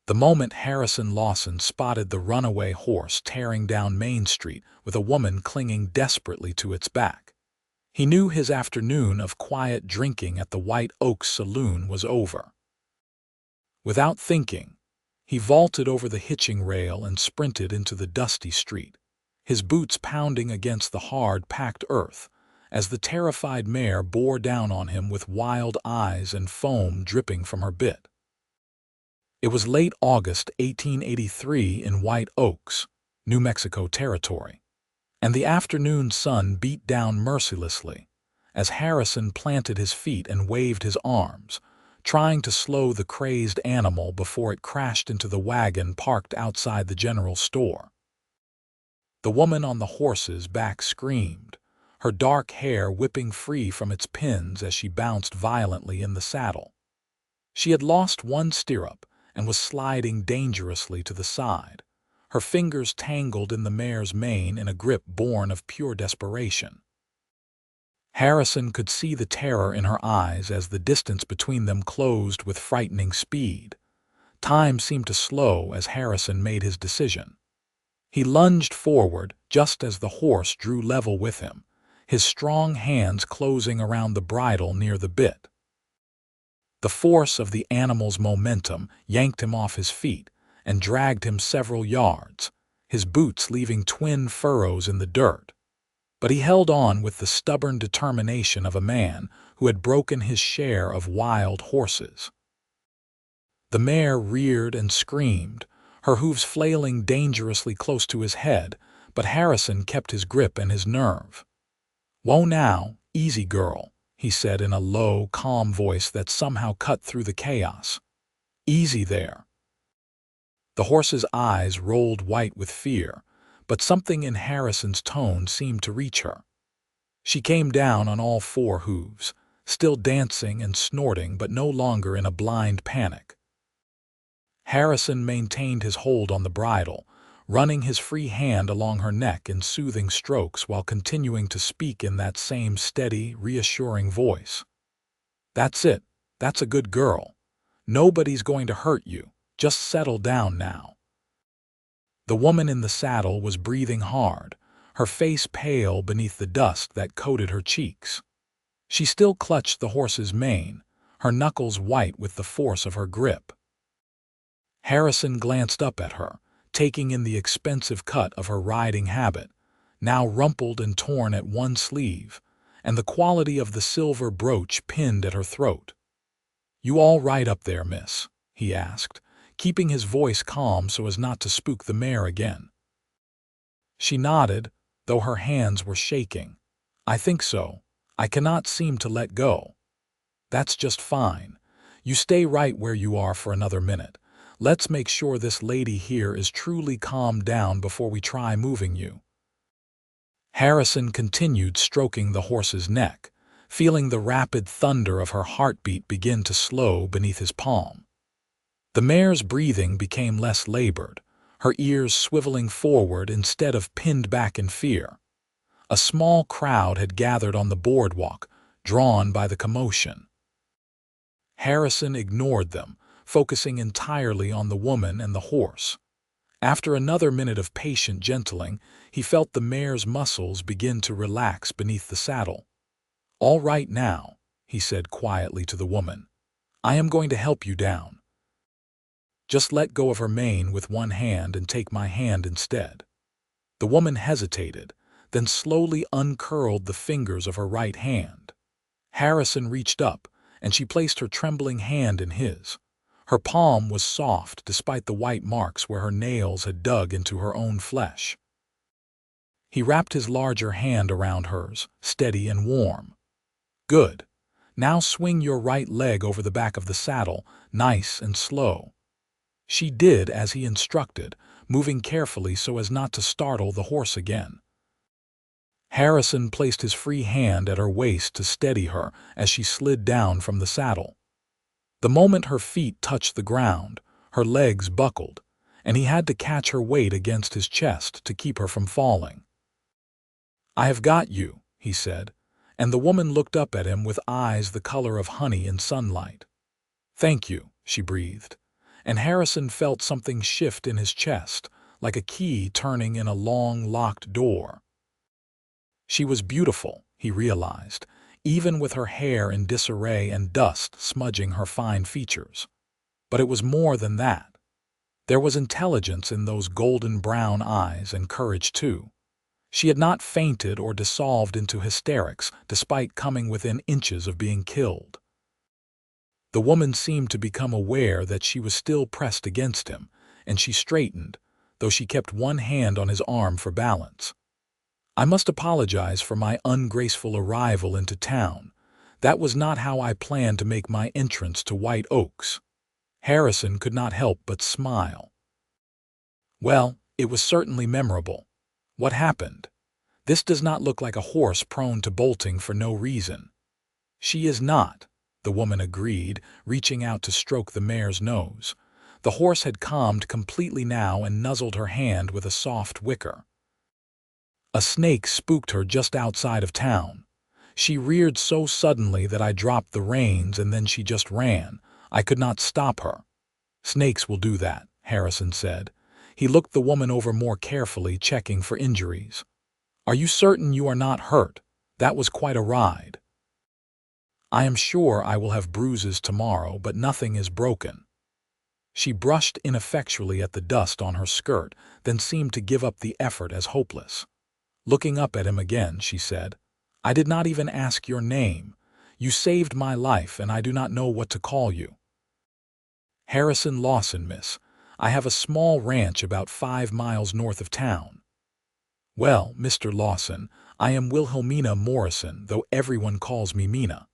The moment Harrison Lawson spotted the runaway horse tearing down Main Street with a woman clinging desperately to its back, he knew his afternoon of quiet drinking at the White Oaks saloon was over. Without thinking, he vaulted over the hitching rail and sprinted into the dusty street, his boots pounding against the hard, packed earth as the terrified mare bore down on him with wild eyes and foam dripping from her bit. It was late August 1883 in White Oaks, New Mexico territory, and the afternoon sun beat down mercilessly as Harrison planted his feet and waved his arms, trying to slow the crazed animal before it crashed into the wagon parked outside the general store. The woman on the horse's back screamed, her dark hair whipping free from its pins as she bounced violently in the saddle. She had lost one stirrup and was sliding dangerously to the side, her fingers tangled in the mare's mane in a grip born of pure desperation. Harrison could see the terror in her eyes as the distance between them closed with frightening speed. Time seemed to slow as Harrison made his decision. He lunged forward just as the horse drew level with him, his strong hands closing around the bridle near the bit. The force of the animal's momentum yanked him off his feet and dragged him several yards, his boots leaving twin furrows in the dirt. But he held on with the stubborn determination of a man who had broken his share of wild horses. The mare reared and screamed, her hooves flailing dangerously close to his head, but Harrison kept his grip and his nerve. "Whoa now, easy girl," he said in a low, calm voice that somehow cut through the chaos. "Easy there." The horse's eyes rolled white with fear, but something in Harrison's tone seemed to reach her. She came down on all four hooves, still dancing and snorting but no longer in a blind panic. Harrison maintained his hold on the bridle, running his free hand along her neck in soothing strokes while continuing to speak in that same steady, reassuring voice. "That's it. That's a good girl. Nobody's going to hurt you. Just settle down now." The woman in the saddle was breathing hard, her face pale beneath the dust that coated her cheeks. She still clutched the horse's mane, her knuckles white with the force of her grip. Harrison glanced up at her, taking in the expensive cut of her riding habit, now rumpled and torn at one sleeve, and the quality of the silver brooch pinned at her throat. "You all right up there, miss?" he asked, keeping his voice calm so as not to spook the mare again. She nodded, though her hands were shaking. "I think so. I cannot seem to let go." "That's just fine. You stay right where you are for another minute. Let's make sure this lady here is truly calmed down before we try moving you." Harrison continued stroking the horse's neck, feeling the rapid thunder of her heartbeat begin to slow beneath his palm. The mare's breathing became less labored, her ears swiveling forward instead of pinned back in fear. A small crowd had gathered on the boardwalk, drawn by the commotion. Harrison ignored them, focusing entirely on the woman and the horse. After another minute of patient gentling, he felt the mare's muscles begin to relax beneath the saddle. "All right now," he said quietly to the woman. "I am going to help you down. Just let go of her mane with one hand and take my hand instead." The woman hesitated, then slowly uncurled the fingers of her right hand. Harrison reached up, and she placed her trembling hand in his. Her palm was soft despite the white marks where her nails had dug into her own flesh. He wrapped his larger hand around hers, steady and warm. "Good. Now swing your right leg over the back of the saddle, nice and slow." She did as he instructed, moving carefully so as not to startle the horse again. Harrison placed his free hand at her waist to steady her as she slid down from the saddle. The moment her feet touched the ground, her legs buckled, and he had to catch her weight against his chest to keep her from falling. "I have got you," he said, and the woman looked up at him with eyes the color of honey in sunlight. "Thank you," she breathed, and Harrison felt something shift in his chest, like a key turning in a long, locked door. She was beautiful, he realized, even with her hair in disarray and dust smudging her fine features. But it was more than that. There was intelligence in those golden brown eyes and courage too. She had not fainted or dissolved into hysterics despite coming within inches of being killed. The woman seemed to become aware that she was still pressed against him, and she straightened, though she kept one hand on his arm for balance. "I must apologize for my ungraceful arrival into town. That was not how I planned to make my entrance to White Oaks." Harrison could not help but smile. "Well, it was certainly memorable. What happened? This does not look like a horse prone to bolting for no reason." "She is not," the woman agreed, reaching out to stroke the mare's nose. The horse had calmed completely now and nuzzled her hand with a soft wicker. "A snake spooked her just outside of town. She reared so suddenly that I dropped the reins and then she just ran. I could not stop her." "Snakes will do that," Harrison said. He looked the woman over more carefully, checking for injuries. "Are you certain you are not hurt? That was quite a ride." "I am sure I will have bruises tomorrow, but nothing is broken." She brushed ineffectually at the dust on her skirt, then seemed to give up the effort as hopeless. Looking up at him again, she said, "I did not even ask your name. You saved my life, and I do not know what to call you." "Harrison Lawson, miss. I have a small ranch about 5 miles north of town." "Well, Mr. Lawson, I am Wilhelmina Morrison, though everyone calls me Mina.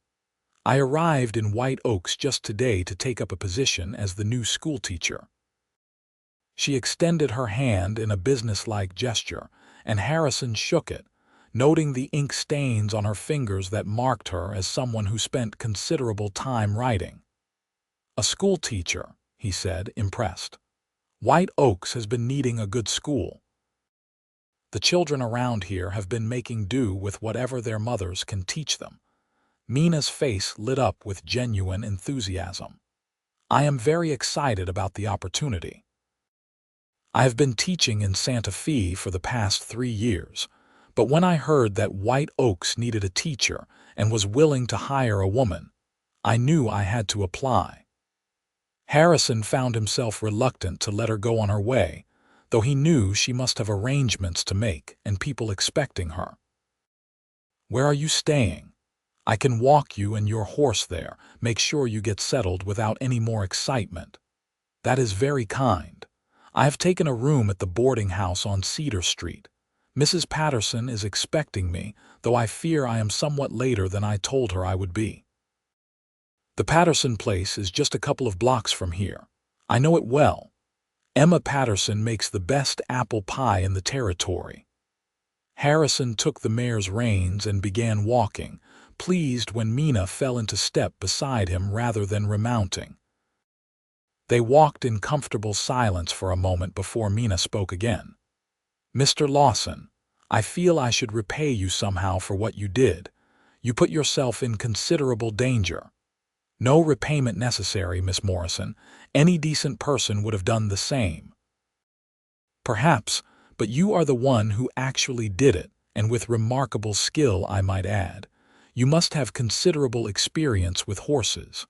I arrived in White Oaks just today to take up a position as the new schoolteacher." She extended her hand in a businesslike gesture, and Harrison shook it, noting the ink stains on her fingers that marked her as someone who spent considerable time writing. "A schoolteacher," he said, impressed. "White Oaks has been needing a good school. The children around here have been making do with whatever their mothers can teach them." Mina's face lit up with genuine enthusiasm. "I am very excited about the opportunity. I have been teaching in Santa Fe for the past 3 years, but when I heard that White Oaks needed a teacher and was willing to hire a woman, I knew I had to apply." Harrison found himself reluctant to let her go on her way, though he knew she must have arrangements to make and people expecting her. "Where are you staying? I can walk you and your horse there. Make sure you get settled without any more excitement." "That is very kind. I have taken a room at the boarding house on Cedar Street. Mrs. Patterson is expecting me, though I fear I am somewhat later than I told her I would be." "The Patterson place is just a couple of blocks from here. I know it well. Emma Patterson makes the best apple pie in the territory." Harrison took the mare's reins and began walking, pleased when Mina fell into step beside him rather than remounting. They walked in comfortable silence for a moment before Mina spoke again. "Mr. Lawson, I feel I should repay you somehow for what you did. You put yourself in considerable danger." "No repayment necessary, Miss Morrison. Any decent person would have done the same." "Perhaps, but you are the one who actually did it, and with remarkable skill, I might add. You must have considerable experience with horses."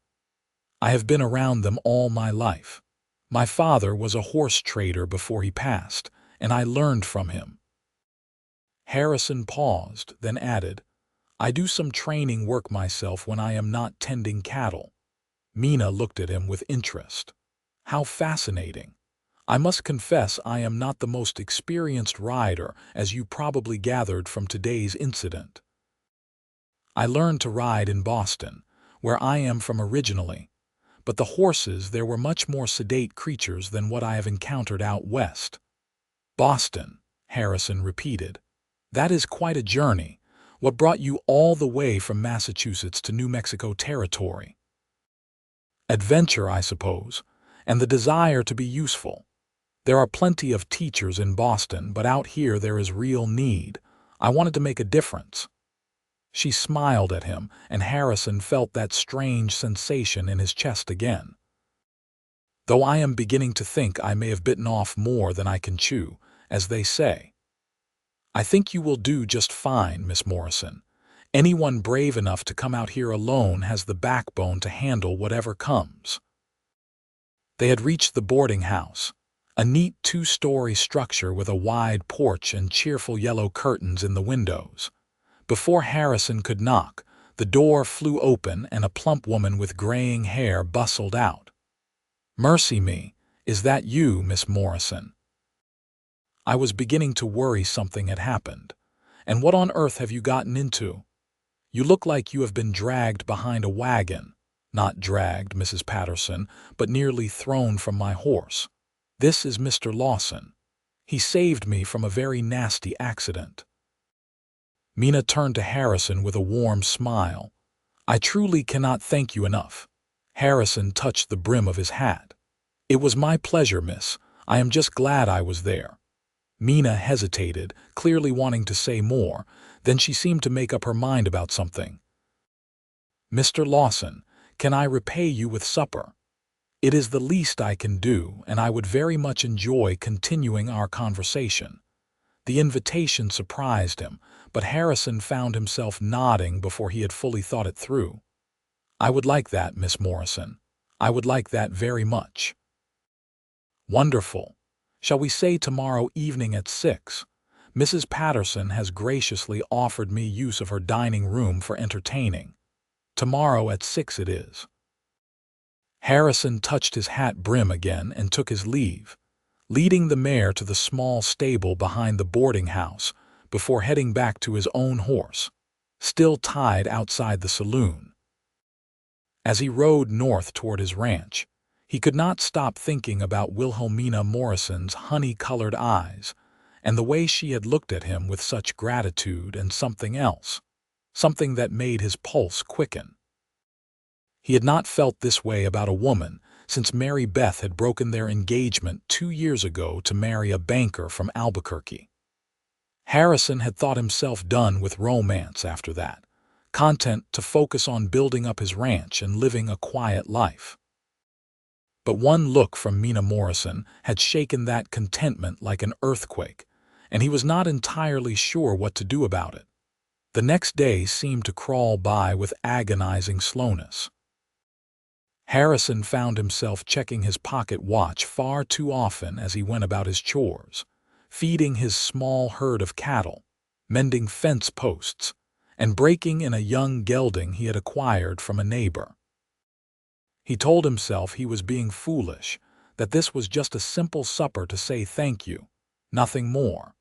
"I have been around them all my life. My father was a horse trader before he passed, and I learned from him." Harrison paused, then added, "I do some training work myself when I am not tending cattle." Mina looked at him with interest. "How fascinating. I must confess I am not the most experienced rider, as you probably gathered from today's incident. I learned to ride in Boston, where I am from originally, but the horses there were much more sedate creatures than what I have encountered out west." "Boston," Harrison repeated. "That is quite a journey. What brought you all the way from Massachusetts to New Mexico territory?" "Adventure, I suppose, and the desire to be useful. There are plenty of teachers in Boston, but out here there is real need. I wanted to make a difference." She smiled at him, and Harrison felt that strange sensation in his chest again. though I am beginning to think I may have bitten off more than I can chew, as they say. I think you will do just fine, Miss Morrison. Anyone brave enough to come out here alone has the backbone to handle whatever comes." They had reached the boarding house, a neat two-story structure with a wide porch and cheerful yellow curtains in the windows. Before Harrison could knock, the door flew open and a plump woman with graying hair bustled out. "Mercy me, is that you, Miss Morrison?" I was beginning to worry something had happened. "And what on earth have you gotten into? You look like you have been dragged behind a wagon." "Not dragged, Mrs. Patterson, but nearly thrown from my horse. This is Mr. Lawson. He saved me from a very nasty accident." Mina turned to Harrison with a warm smile. "I truly cannot thank you enough." Harrison touched the brim of his hat. "It was my pleasure, miss. I am just glad I was there." Mina hesitated, clearly wanting to say more. Then she seemed to make up her mind about something. "Mr. Lawson, can I repay you with supper? It is the least I can do, and I would very much enjoy continuing our conversation." The invitation surprised him, but Harrison found himself nodding before he had fully thought it through. "I would like that, Miss Morrison. I would like that very much." "Wonderful. Shall we say tomorrow evening at 6? Mrs. Patterson has graciously offered me use of her dining room for entertaining. Tomorrow at 6 it is." Harrison touched his hat brim again and took his leave, leading the mare to the small stable behind the boarding house before heading back to his own horse, still tied outside the saloon. As he rode north toward his ranch, he could not stop thinking about Wilhelmina Morrison's honey-colored eyes and the way she had looked at him with such gratitude and something else, something that made his pulse quicken. He had not felt this way about a woman since Mary Beth had broken their engagement 2 years ago to marry a banker from Albuquerque. Harrison had thought himself done with romance after that, content to focus on building up his ranch and living a quiet life. But one look from Mina Morrison had shaken that contentment like an earthquake, and he was not entirely sure what to do about it. The next day seemed to crawl by with agonizing slowness. Harrison found himself checking his pocket watch far too often as he went about his chores, feeding his small herd of cattle, mending fence posts, and breaking in a young gelding he had acquired from a neighbor. He told himself he was being foolish, that this was just a simple supper to say thank you, nothing more.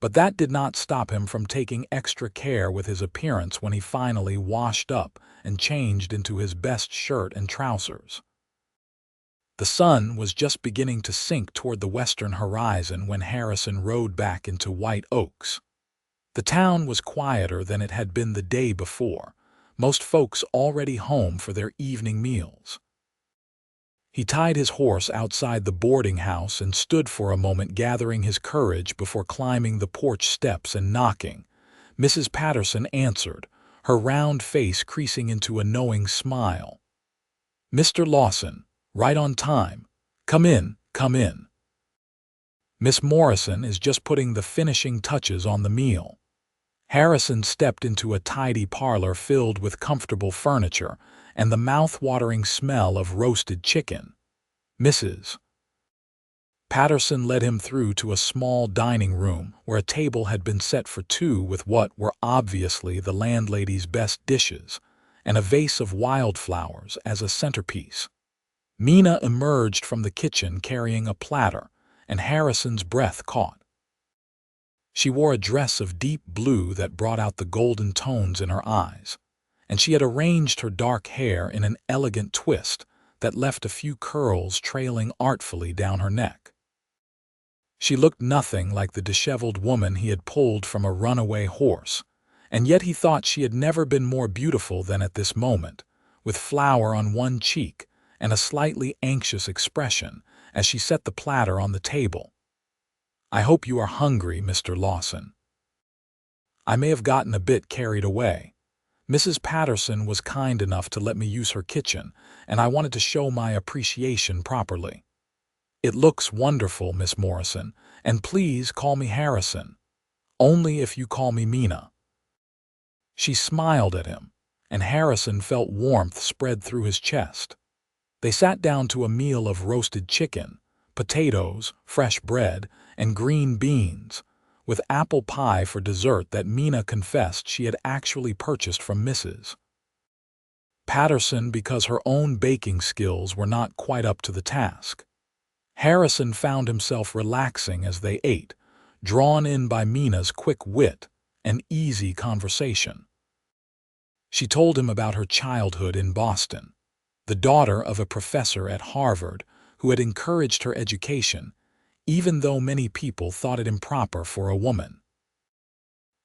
But that did not stop him from taking extra care with his appearance when he finally washed up and changed into his best shirt and trousers. The sun was just beginning to sink toward the western horizon when Harrison rode back into White Oaks. The town was quieter than it had been the day before, most folks already home for their evening meals. He tied his horse outside the boarding house and stood for a moment gathering his courage before climbing the porch steps and knocking. Mrs. Patterson answered, her round face creasing into a knowing smile. "Mr. Lawson, right on time. Come in, come in. Miss Morrison is just putting the finishing touches on the meal." Harrison stepped into a tidy parlor filled with comfortable furniture and the mouth-watering smell of roasted chicken. Mrs. Patterson led him through to a small dining room where a table had been set for two with what were obviously the landlady's best dishes, and a vase of wildflowers as a centerpiece. Mina emerged from the kitchen carrying a platter, and Harrison's breath caught. She wore a dress of deep blue that brought out the golden tones in her eyes, and she had arranged her dark hair in an elegant twist that left a few curls trailing artfully down her neck. She looked nothing like the disheveled woman he had pulled from a runaway horse, and yet he thought she had never been more beautiful than at this moment, with flour on one cheek and a slightly anxious expression as she set the platter on the table. "I hope you are hungry, Mr. Lawson." "I may have gotten a bit carried away. Mrs. Patterson was kind enough to let me use her kitchen, and I wanted to show my appreciation properly. It looks wonderful, Miss Morrison, and please call me Harrison. Only if you call me Mina. She smiled at him, and Harrison felt warmth spread through his chest. They sat down to a meal of roasted chicken, potatoes, fresh bread, and green beans, with apple pie for dessert that Mina confessed she had actually purchased from Mrs. Patterson because her own baking skills were not quite up to the task. Harrison found himself relaxing as they ate, drawn in by Mina's quick wit and easy conversation. She told him about her childhood in Boston, the daughter of a professor at Harvard who had encouraged her education, even though many people thought it improper for a woman.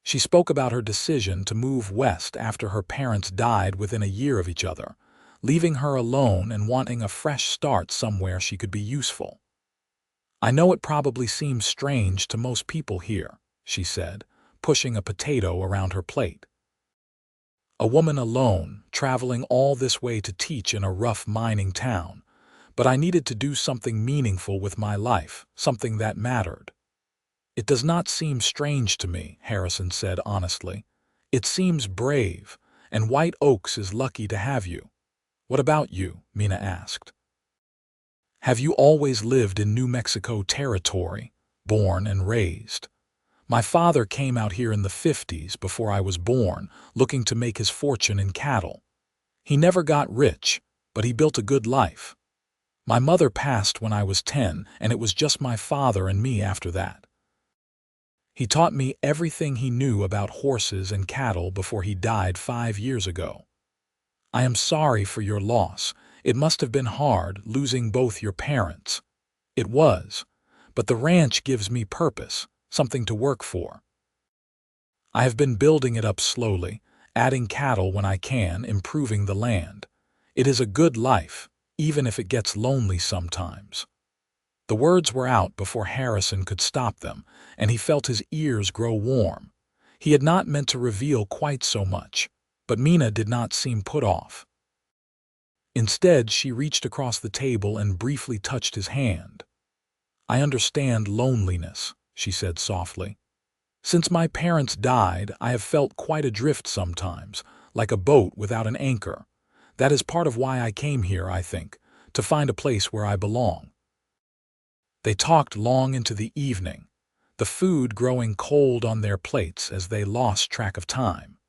She spoke about her decision to move west after her parents died within a year of each other, leaving her alone and wanting a fresh start somewhere she could be useful. "I know it probably seems strange to most people here," she said, pushing a potato around her plate. "A woman alone, traveling all this way to teach in a rough mining town, but I needed to do something meaningful with my life, something that mattered." "It does not seem strange to me," Harrison said honestly. "It seems brave, and White Oaks is lucky to have you." "What about you?" Mina asked. "Have you always lived in New Mexico Territory, born and raised?" "My father came out here in the 50s before I was born, looking to make his fortune in cattle. He never got rich, but he built a good life. My mother passed when I was 10, and it was just my father and me after that. He taught me everything he knew about horses and cattle before he died 5 years ago. I am sorry for your loss. It must have been hard, losing both your parents." "It was, but the ranch gives me purpose, something to work for. I have been building it up slowly, adding cattle when I can, improving the land. It is a good life, even if it gets lonely sometimes." The words were out before Harrison could stop them, and he felt his ears grow warm. He had not meant to reveal quite so much, but Mina did not seem put off. Instead, she reached across the table and briefly touched his hand. "I understand loneliness," she said softly. "Since my parents died, I have felt quite adrift sometimes, like a boat without an anchor. That is part of why I came here, I think, to find a place where I belong." They talked long into the evening, the food growing cold on their plates as they lost track of time.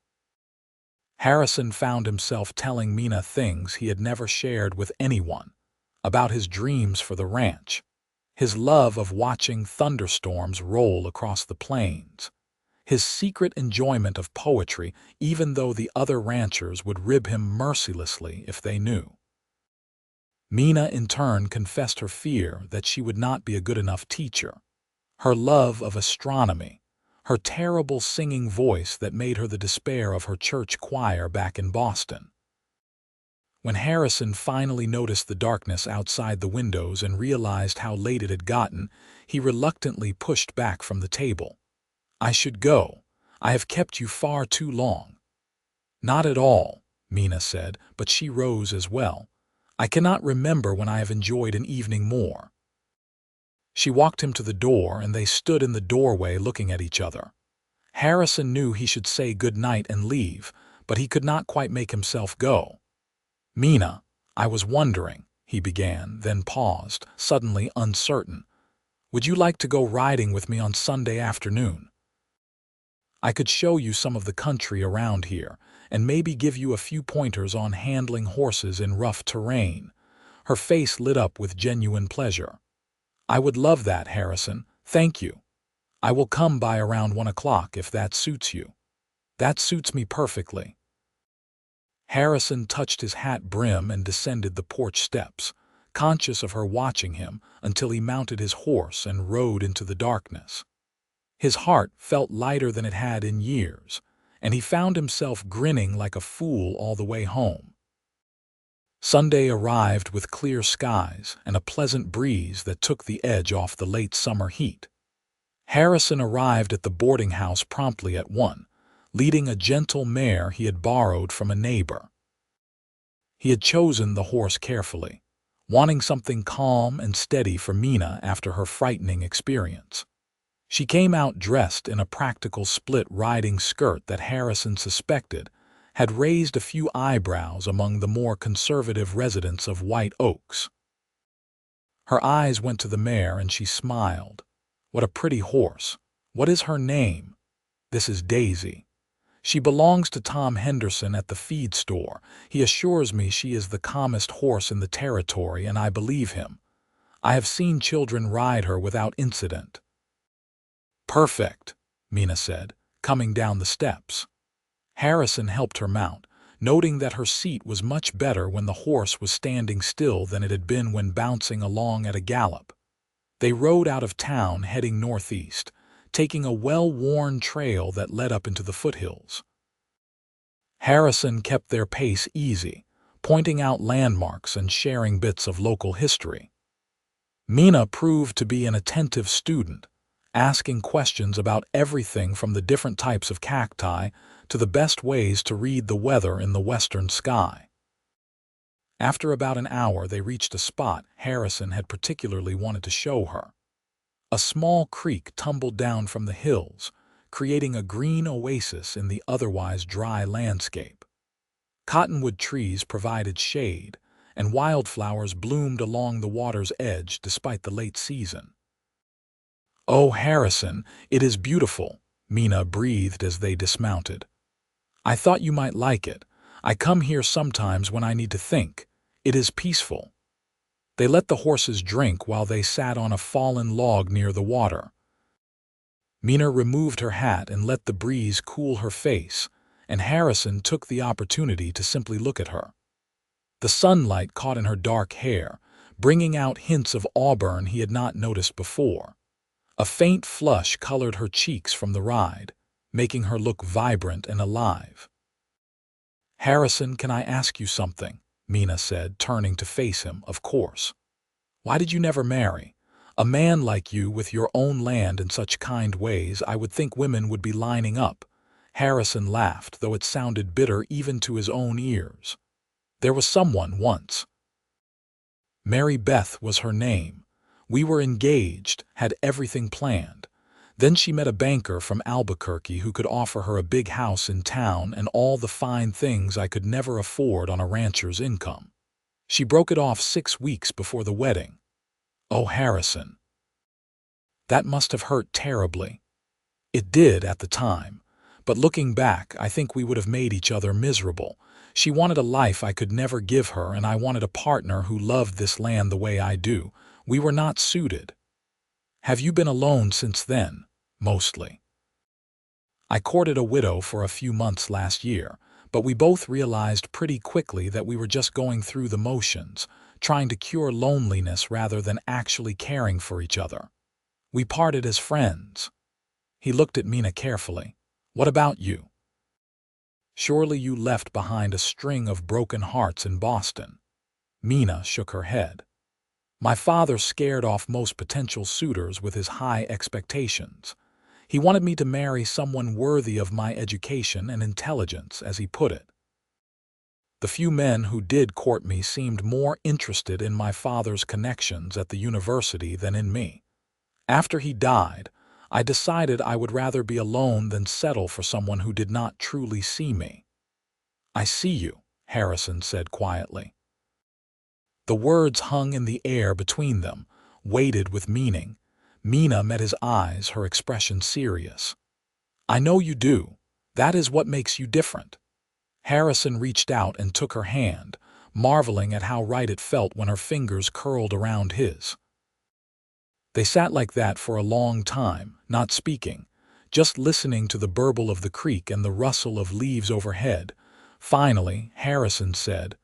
Harrison found himself telling Mina things he had never shared with anyone, about his dreams for the ranch, his love of watching thunderstorms roll across the plains, his secret enjoyment of poetry even though the other ranchers would rib him mercilessly if they knew. Mina in turn confessed her fear that she would not be a good enough teacher, her love of astronomy, her terrible singing voice that made her the despair of her church choir back in Boston. When Harrison finally noticed the darkness outside the windows and realized how late it had gotten, he reluctantly pushed back from the table. "I should go. I have kept you far too long." "Not at all," Mina said, but she rose as well. "I cannot remember when I have enjoyed an evening more." She walked him to the door, and they stood in the doorway looking at each other. Harrison knew he should say good night and leave, but he could not quite make himself go. "Mina, I was wondering," he began, then paused, suddenly uncertain. "Would you like to go riding with me on Sunday afternoon? I could show you some of the country around here, and maybe give you a few pointers on handling horses in rough terrain." Her face lit up with genuine pleasure. "I would love that, Harrison. Thank you. I will come by around 1 o'clock if that suits you." "That suits me perfectly." Harrison touched his hat brim and descended the porch steps, conscious of her watching him until he mounted his horse and rode into the darkness. His heart felt lighter than it had in years, and he found himself grinning like a fool all the way home. Sunday arrived with clear skies and a pleasant breeze that took the edge off the late summer heat. Harrison arrived at the boarding house promptly at 1, leading a gentle mare he had borrowed from a neighbor. He had chosen the horse carefully, wanting something calm and steady for Mina after her frightening experience. She came out dressed in a practical split riding skirt that Harrison suspected had raised a few eyebrows among the more conservative residents of White Oaks. Her eyes went to the mare and she smiled. "What a pretty horse. What is her name?" "This is Daisy. She belongs to Tom Henderson at the feed store. He assures me she is the calmest horse in the territory, and I believe him. I have seen children ride her without incident." "Perfect," Mina said, coming down the steps. Harrison helped her mount, noting that her seat was much better when the horse was standing still than it had been when bouncing along at a gallop. They rode out of town heading northeast, taking a well-worn trail that led up into the foothills. Harrison kept their pace easy, pointing out landmarks and sharing bits of local history. Mina proved to be an attentive student, asking questions about everything from the different types of cacti to the best ways to read the weather in the western sky. After about an hour, they reached a spot Harrison had particularly wanted to show her. A small creek tumbled down from the hills, creating a green oasis in the otherwise dry landscape. Cottonwood trees provided shade, and wildflowers bloomed along the water's edge despite the late season. "Oh, Harrison, it is beautiful," Mina breathed as they dismounted. "I thought you might like it. I come here sometimes when I need to think. It is peaceful." They let the horses drink while they sat on a fallen log near the water. Mina removed her hat and let the breeze cool her face, and Harrison took the opportunity to simply look at her. The sunlight caught in her dark hair, bringing out hints of auburn he had not noticed before. A faint flush colored her cheeks from the ride, making her look vibrant and alive. "Harrison, can I ask you something?" Mina said, turning to face him, "Of course. Why did you never marry? A man like you with your own land and such kind ways, I would think women would be lining up." Harrison laughed, though it sounded bitter even to his own ears. "There was someone once. Mary Beth was her name. We were engaged, had everything planned. Then she met a banker from Albuquerque who could offer her a big house in town and all the fine things I could never afford on a rancher's income. She broke it off 6 weeks before the wedding." "Oh, Harrison. That must have hurt terribly." "It did at the time, but looking back, I think we would have made each other miserable. She wanted a life I could never give her, and I wanted a partner who loved this land the way I do. We were not suited." "Have you been alone since then?" "Mostly. I courted a widow for a few months last year, but we both realized pretty quickly that we were just going through the motions, trying to cure loneliness rather than actually caring for each other. We parted as friends." He looked at Mina carefully. "What about you? Surely you left behind a string of broken hearts in Boston." Mina shook her head. "My father scared off most potential suitors with his high expectations. He wanted me to marry someone worthy of my education and intelligence, as he put it. The few men who did court me seemed more interested in my father's connections at the university than in me. After he died, I decided I would rather be alone than settle for someone who did not truly see me." "I see you," Harrison said quietly. The words hung in the air between them, weighted with meaning. Mina met his eyes, her expression serious. "I know you do. That is what makes you different." Harrison reached out and took her hand, marveling at how right it felt when her fingers curled around his. They sat like that for a long time, not speaking, just listening to the burble of the creek and the rustle of leaves overhead. Finally, Harrison said,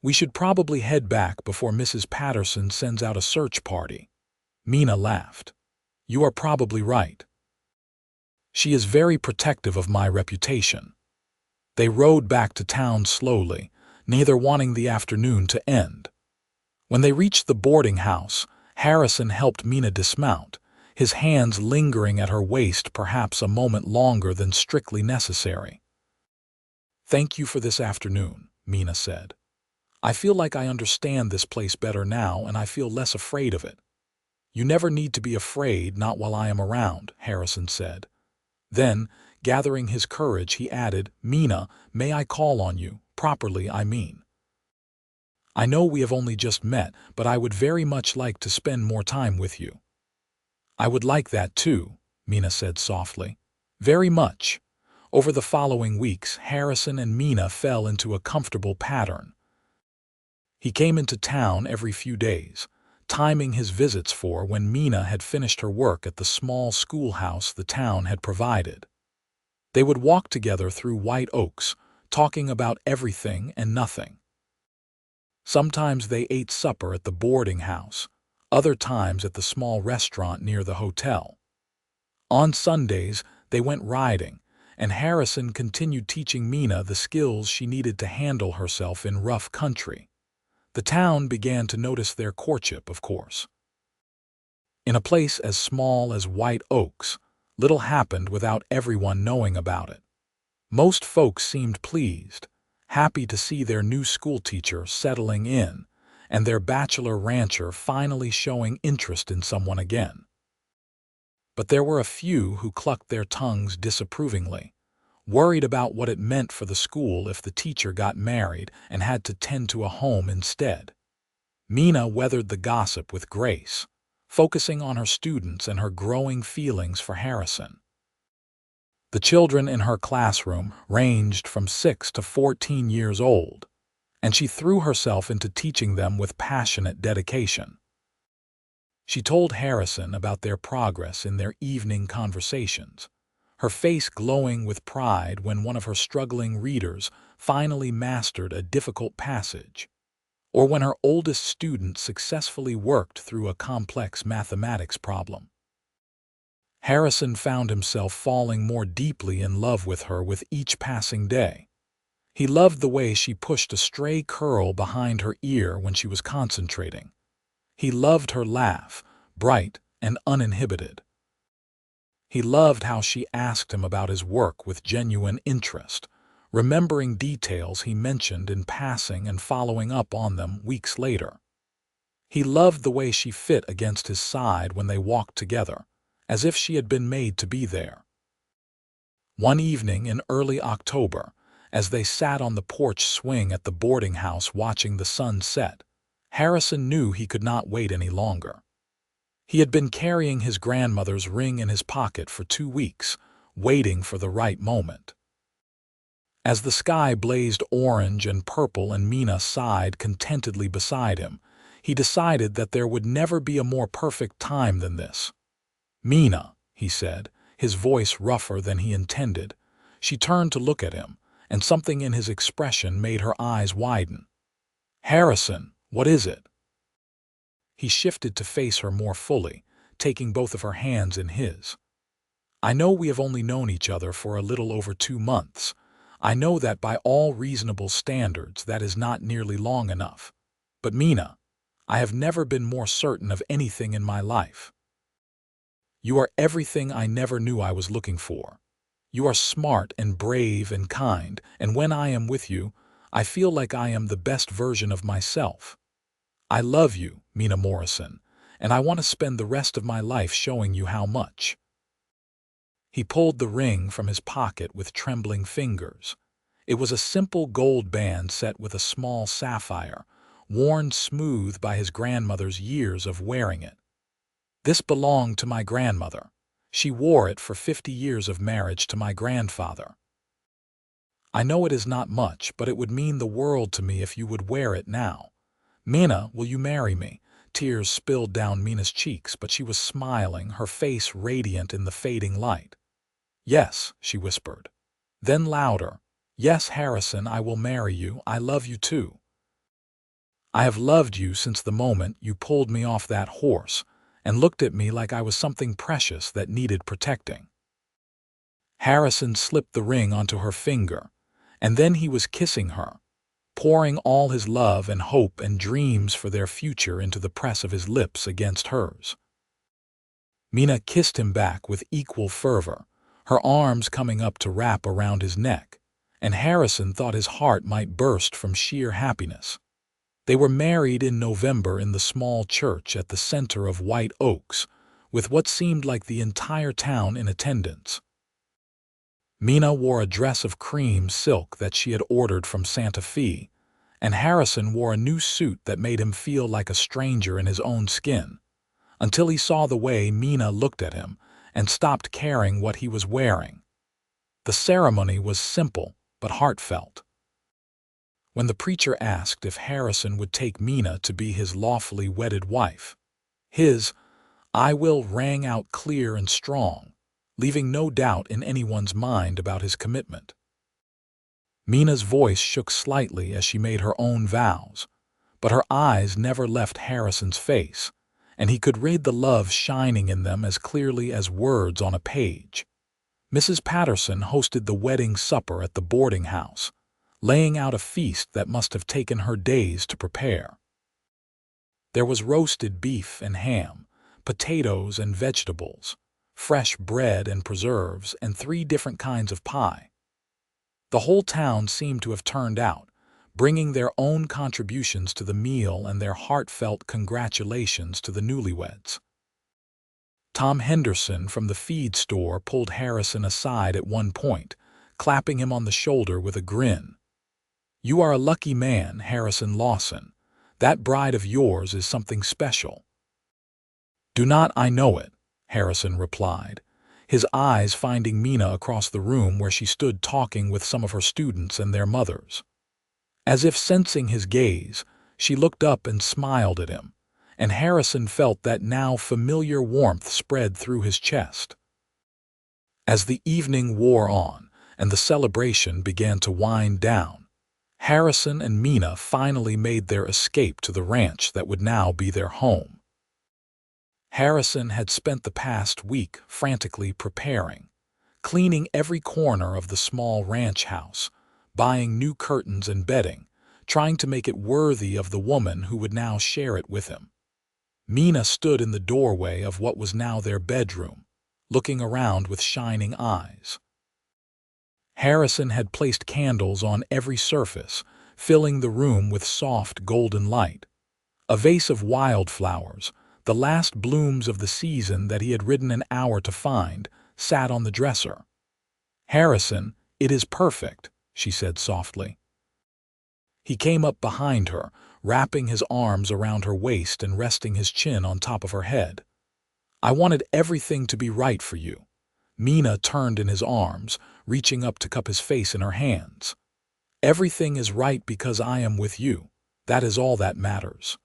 "We should probably head back before Mrs. Patterson sends out a search party." Mina laughed. "You are probably right. She is very protective of my reputation." They rode back to town slowly, neither wanting the afternoon to end. When they reached the boarding house, Harrison helped Mina dismount, his hands lingering at her waist perhaps a moment longer than strictly necessary. "Thank you for this afternoon," Mina said. "I feel like I understand this place better now, and I feel less afraid of it." "You never need to be afraid, not while I am around," Harrison said. Then, gathering his courage, he added, "Mina, may I call on you? Properly, I mean. I know we have only just met, but I would very much like to spend more time with you." "I would like that too," Mina said softly. "Very much." Over the following weeks, Harrison and Mina fell into a comfortable pattern. He came into town every few days, timing his visits for when Mina had finished her work at the small schoolhouse the town had provided. They would walk together through white oaks, talking about everything and nothing. Sometimes they ate supper at the boarding house, other times at the small restaurant near the hotel. On Sundays, they went riding, and Harrison continued teaching Mina the skills she needed to handle herself in rough country. The town began to notice their courtship, of course. In a place as small as White Oaks, little happened without everyone knowing about it. Most folks seemed pleased, happy to see their new schoolteacher settling in, and their bachelor rancher finally showing interest in someone again. But there were a few who clucked their tongues disapprovingly, worried about what it meant for the school if the teacher got married and had to tend to a home instead. Mina weathered the gossip with grace, focusing on her students and her growing feelings for Harrison. The children in her classroom ranged from 6 to 14 years old, and she threw herself into teaching them with passionate dedication. She told Harrison about their progress in their evening conversations, her face glowing with pride when one of her struggling readers finally mastered a difficult passage, or when her oldest student successfully worked through a complex mathematics problem. Harrison found himself falling more deeply in love with her with each passing day. He loved the way she pushed a stray curl behind her ear when she was concentrating. He loved her laugh, bright and uninhibited. He loved how she asked him about his work with genuine interest, remembering details he mentioned in passing and following up on them weeks later. He loved the way she fit against his side when they walked together, as if she had been made to be there. One evening in early October, as they sat on the porch swing at the boarding house watching the sun set, Harrison knew he could not wait any longer. He had been carrying his grandmother's ring in his pocket for 2 weeks, waiting for the right moment. As the sky blazed orange and purple and Mina sighed contentedly beside him, he decided that there would never be a more perfect time than this. "Mina," he said, his voice rougher than he intended. She turned to look at him, and something in his expression made her eyes widen. "Harrison, what is it?" He shifted to face her more fully, taking both of her hands in his. "I know we have only known each other for a little over 2 months. I know that by all reasonable standards that is not nearly long enough. But Mina, I have never been more certain of anything in my life. You are everything I never knew I was looking for. You are smart and brave and kind, and when I am with you, I feel like I am the best version of myself. I love you, Mina Morrison, and I want to spend the rest of my life showing you how much." He pulled the ring from his pocket with trembling fingers. It was a simple gold band set with a small sapphire, worn smooth by his grandmother's years of wearing it. "This belonged to my grandmother. She wore it for 50 years of marriage to my grandfather. I know it is not much, but it would mean the world to me if you would wear it now. Mina, will you marry me?" Tears spilled down Mina's cheeks, but she was smiling, her face radiant in the fading light. "Yes," she whispered. Then louder, "Yes, Harrison, I will marry you. I love you too. I have loved you since the moment you pulled me off that horse and looked at me like I was something precious that needed protecting." Harrison slipped the ring onto her finger, and then he was kissing her, pouring all his love and hope and dreams for their future into the press of his lips against hers. Mina kissed him back with equal fervor, her arms coming up to wrap around his neck, and Harrison thought his heart might burst from sheer happiness. They were married in November in the small church at the center of white oaks, with what seemed like the entire town in attendance. Mina wore a dress of cream silk that she had ordered from Santa Fe, and Harrison wore a new suit that made him feel like a stranger in his own skin, until he saw the way Mina looked at him and stopped caring what he was wearing. The ceremony was simple but heartfelt. When the preacher asked if Harrison would take Mina to be his lawfully wedded wife, his "I will" rang out clear and strong, leaving no doubt in anyone's mind about his commitment. Mina's voice shook slightly as she made her own vows, but her eyes never left Harrison's face, and he could read the love shining in them as clearly as words on a page. Mrs. Patterson hosted the wedding supper at the boarding house, laying out a feast that must have taken her days to prepare. There was roasted beef and ham, potatoes and vegetables, fresh bread and preserves, and 3 different kinds of pie. The whole town seemed to have turned out, bringing their own contributions to the meal and their heartfelt congratulations to the newlyweds. Tom Henderson from the feed store pulled Harrison aside at one point, clapping him on the shoulder with a grin. "You are a lucky man, Harrison Lawson. That bride of yours is something special." "Do not I know it," Harrison replied, his eyes finding Mina across the room where she stood talking with some of her students and their mothers. As if sensing his gaze, she looked up and smiled at him, and Harrison felt that now familiar warmth spread through his chest. As the evening wore on and the celebration began to wind down, Harrison and Mina finally made their escape to the ranch that would now be their home. Harrison had spent the past week frantically preparing, cleaning every corner of the small ranch house, buying new curtains and bedding, trying to make it worthy of the woman who would now share it with him. Mina stood in the doorway of what was now their bedroom, looking around with shining eyes. Harrison had placed candles on every surface, filling the room with soft golden light. A vase of wildflowers, the last blooms of the season that he had ridden an hour to find, sat on the dresser. "Harrison, it is perfect," she said softly. He came up behind her, wrapping his arms around her waist and resting his chin on top of her head. "I wanted everything to be right for you." Mina turned in his arms, reaching up to cup his face in her hands. "Everything is right because I am with you. That is all that matters."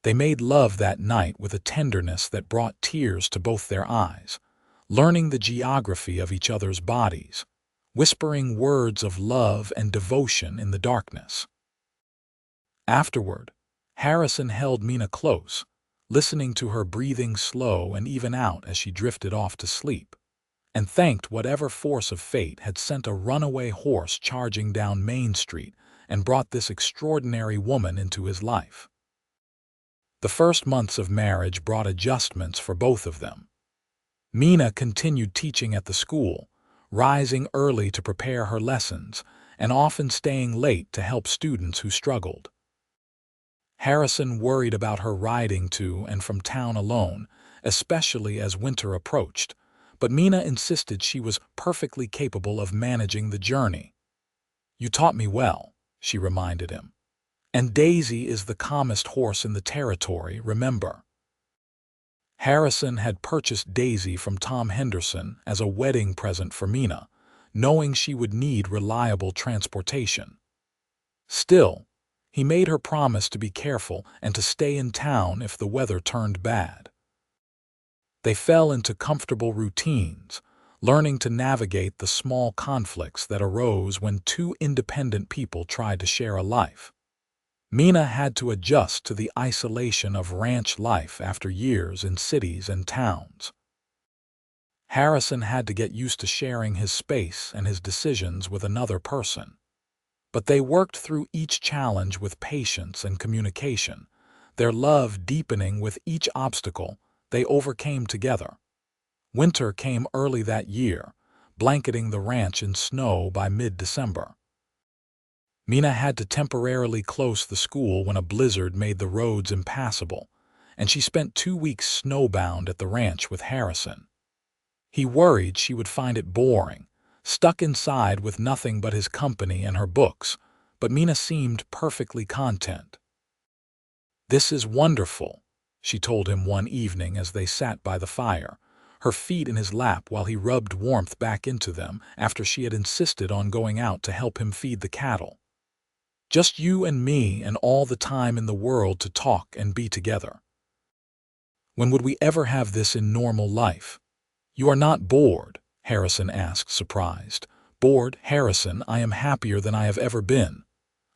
They made love that night with a tenderness that brought tears to both their eyes, learning the geography of each other's bodies, whispering words of love and devotion in the darkness. Afterward, Harrison held Mina close, listening to her breathing slow and even out as she drifted off to sleep, and thanked whatever force of fate had sent a runaway horse charging down Main Street and brought this extraordinary woman into his life. The first months of marriage brought adjustments for both of them. Mina continued teaching at the school, rising early to prepare her lessons and often staying late to help students who struggled. Harrison worried about her riding to and from town alone, especially as winter approached, but Mina insisted she was perfectly capable of managing the journey. "You taught me well," she reminded him. "And Daisy is the calmest horse in the territory, remember." Harrison had purchased Daisy from Tom Henderson as a wedding present for Mina, knowing she would need reliable transportation. Still, he made her promise to be careful and to stay in town if the weather turned bad. They fell into comfortable routines, learning to navigate the small conflicts that arose when 2 independent people tried to share a life. Mina had to adjust to the isolation of ranch life after years in cities and towns. Harrison had to get used to sharing his space and his decisions with another person. But they worked through each challenge with patience and communication, their love deepening with each obstacle They overcame together. Winter came early that year, blanketing the ranch in snow by mid-December. Mina had to temporarily close the school when a blizzard made the roads impassable, and she spent 2 weeks snowbound at the ranch with Harrison. He worried she would find it boring, stuck inside with nothing but his company and her books, but Mina seemed perfectly content. "This is wonderful," she told him one evening as they sat by the fire, her feet in his lap while he rubbed warmth back into them after she had insisted on going out to help him feed the cattle. "Just you and me and all the time in the world to talk and be together. When would we ever have this in normal life?" "You are not bored?" Harrison asked, surprised. "Bored, Harrison, I am happier than I have ever been.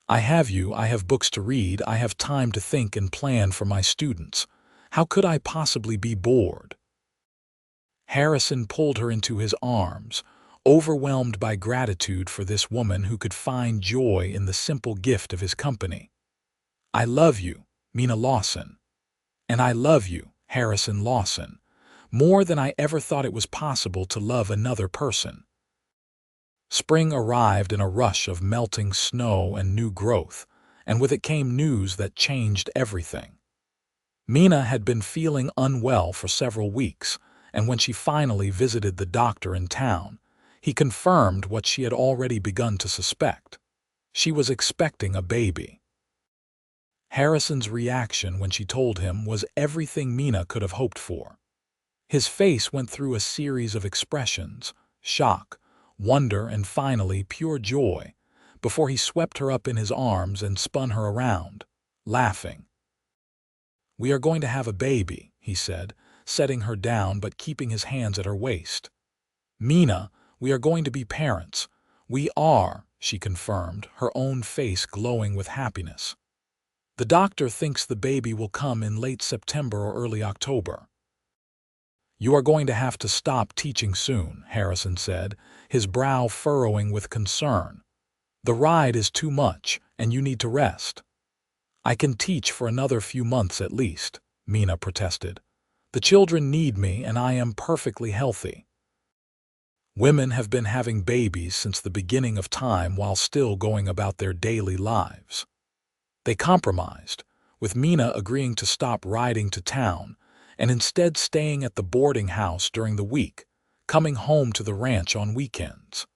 I have you, I have books to read, I have time to think and plan for my students. How could I possibly be bored?" Harrison pulled her into his arms, overwhelmed by gratitude for this woman who could find joy in the simple gift of his company. "I love you, Mina Lawson. And I love you, Harrison Lawson, more than I ever thought it was possible to love another person." Spring arrived in a rush of melting snow and new growth, and with it came news that changed everything. Mina had been feeling unwell for several weeks, and when she finally visited the doctor in town, he confirmed what she had already begun to suspect. She was expecting a baby. Harrison's reaction when she told him was everything Mina could have hoped for. His face went through a series of expressions: shock, wonder, and finally pure joy, before he swept her up in his arms and spun her around, laughing. "We are going to have a baby," he said, setting her down but keeping his hands at her waist. "Mina, we are going to be parents." "We are," she confirmed, her own face glowing with happiness. "The doctor thinks the baby will come in late September or early October." "You are going to have to stop teaching soon," Harrison said, his brow furrowing with concern. "The ride is too much, and you need to rest." "I can teach for another few months at least," Mina protested. "The children need me, and I am perfectly healthy." Women have been having babies since the beginning of time while still going about their daily lives. They compromised, with Mina agreeing to stop riding to town and instead staying at the boarding house during the week, coming home to the ranch on weekends.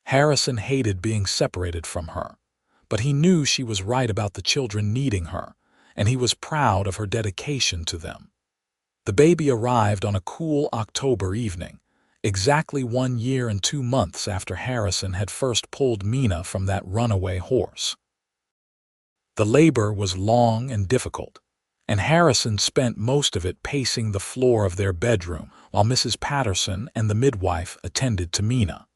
Harrison hated being separated from her, but he knew she was right about the children needing her, and he was proud of her dedication to them. The baby arrived on a cool October evening, exactly 1 year and 2 months after Harrison had first pulled Mina from that runaway horse. The labor was long and difficult, and Harrison spent most of it pacing the floor of their bedroom while Mrs. Patterson and the midwife attended to Mina.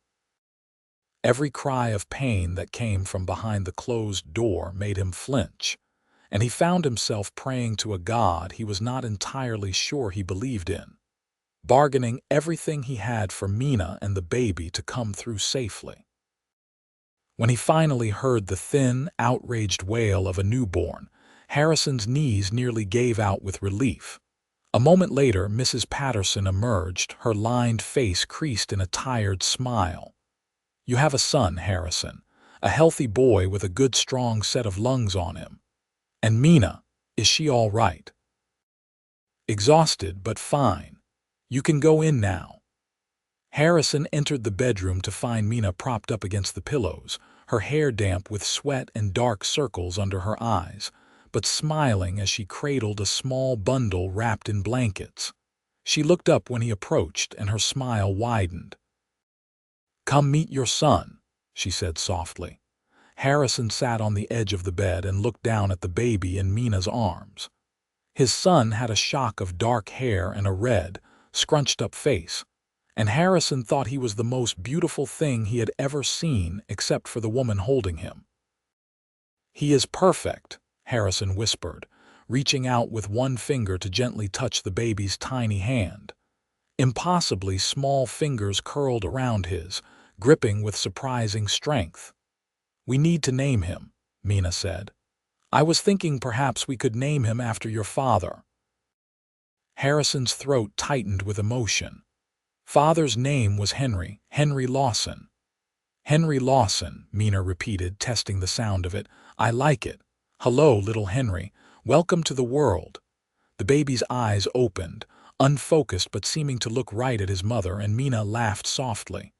Every cry of pain that came from behind the closed door made him flinch, and he found himself praying to a God he was not entirely sure he believed in, bargaining everything he had for Mina and the baby to come through safely. When he finally heard the thin, outraged wail of a newborn, Harrison's knees nearly gave out with relief. A moment later, Mrs. Patterson emerged, her lined face creased in a tired smile. "You have a son, Harrison, a healthy boy with a good strong set of lungs on him. And Mina, is she all right?" "Exhausted, but fine. You can go in now." Harrison entered the bedroom to find Mina propped up against the pillows, her hair damp with sweat and dark circles under her eyes, but smiling as she cradled a small bundle wrapped in blankets. She looked up when he approached, and her smile widened. "Come meet your son," she said softly. Harrison sat on the edge of the bed and looked down at the baby in Mina's arms. His son had a shock of dark hair and a red, scrunched-up face, and Harrison thought he was the most beautiful thing he had ever seen except for the woman holding him. "He is perfect," Harrison whispered, reaching out with one finger to gently touch the baby's tiny hand. Impossibly small fingers curled around his, gripping with surprising strength. "We need to name him," Mina said. "I was thinking perhaps we could name him after your father." Harrison's throat tightened with emotion. Father's name was Henry Lawson. Henry Lawson, Mina repeated, testing the sound of it. I like it. Hello, little Henry. Welcome to the world. The baby's eyes opened, unfocused but seeming to look right at his mother, and Mina laughed softly.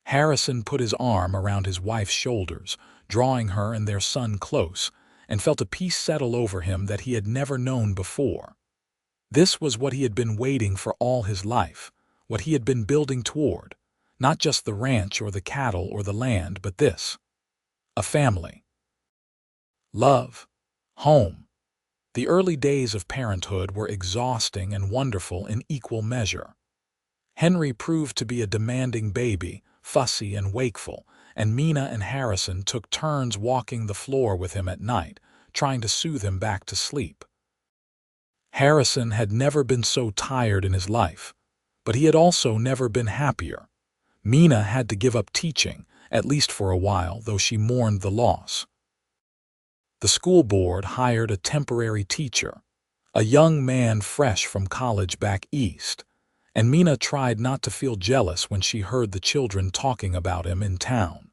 Harrison put his arm around his wife's shoulders, drawing her and their son close, and felt a peace settle over him that he had never known before. This was what he had been waiting for all his life, what he had been building toward, not just the ranch or the cattle or the land, but this. A family. Love. Home. The early days of parenthood were exhausting and wonderful in equal measure. Henry proved to be a demanding baby, fussy and wakeful, and Mina and Harrison took turns walking the floor with him at night, trying to soothe him back to sleep. Harrison had never been so tired in his life, but he had also never been happier. Mina had to give up teaching, at least for a while, though she mourned the loss. The school board hired a temporary teacher, a young man fresh from college back east, and Mina tried not to feel jealous when she heard the children talking about him in town.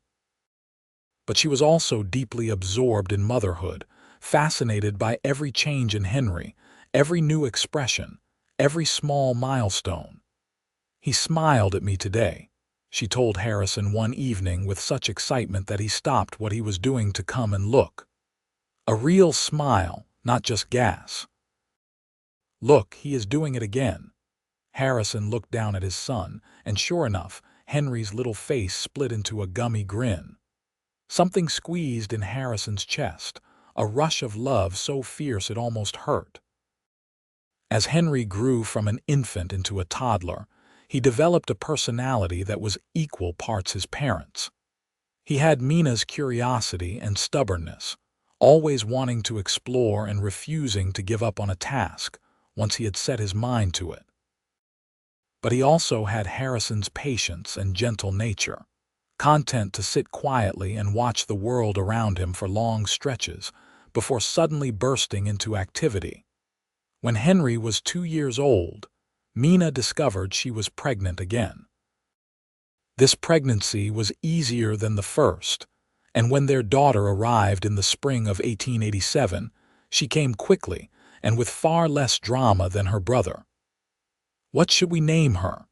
But she was also deeply absorbed in motherhood, fascinated by every change in Henry, every new expression, every small milestone. He smiled at me today, she told Harrison one evening with such excitement that he stopped what he was doing to come and look. A real smile, not just gas. Look, he is doing it again. Harrison looked down at his son, and sure enough, Henry's little face split into a gummy grin. Something squeezed in Harrison's chest, a rush of love so fierce it almost hurt. As Henry grew from an infant into a toddler, he developed a personality that was equal parts his parents'. He had Mina's curiosity and stubbornness, always wanting to explore and refusing to give up on a task once he had set his mind to it. But he also had Harrison's patience and gentle nature, content to sit quietly and watch the world around him for long stretches before suddenly bursting into activity. When Henry was 2 years old, Mina discovered she was pregnant again. This pregnancy was easier than the first, and when their daughter arrived in the spring of 1887, she came quickly and with far less drama than her brother. What should we name her?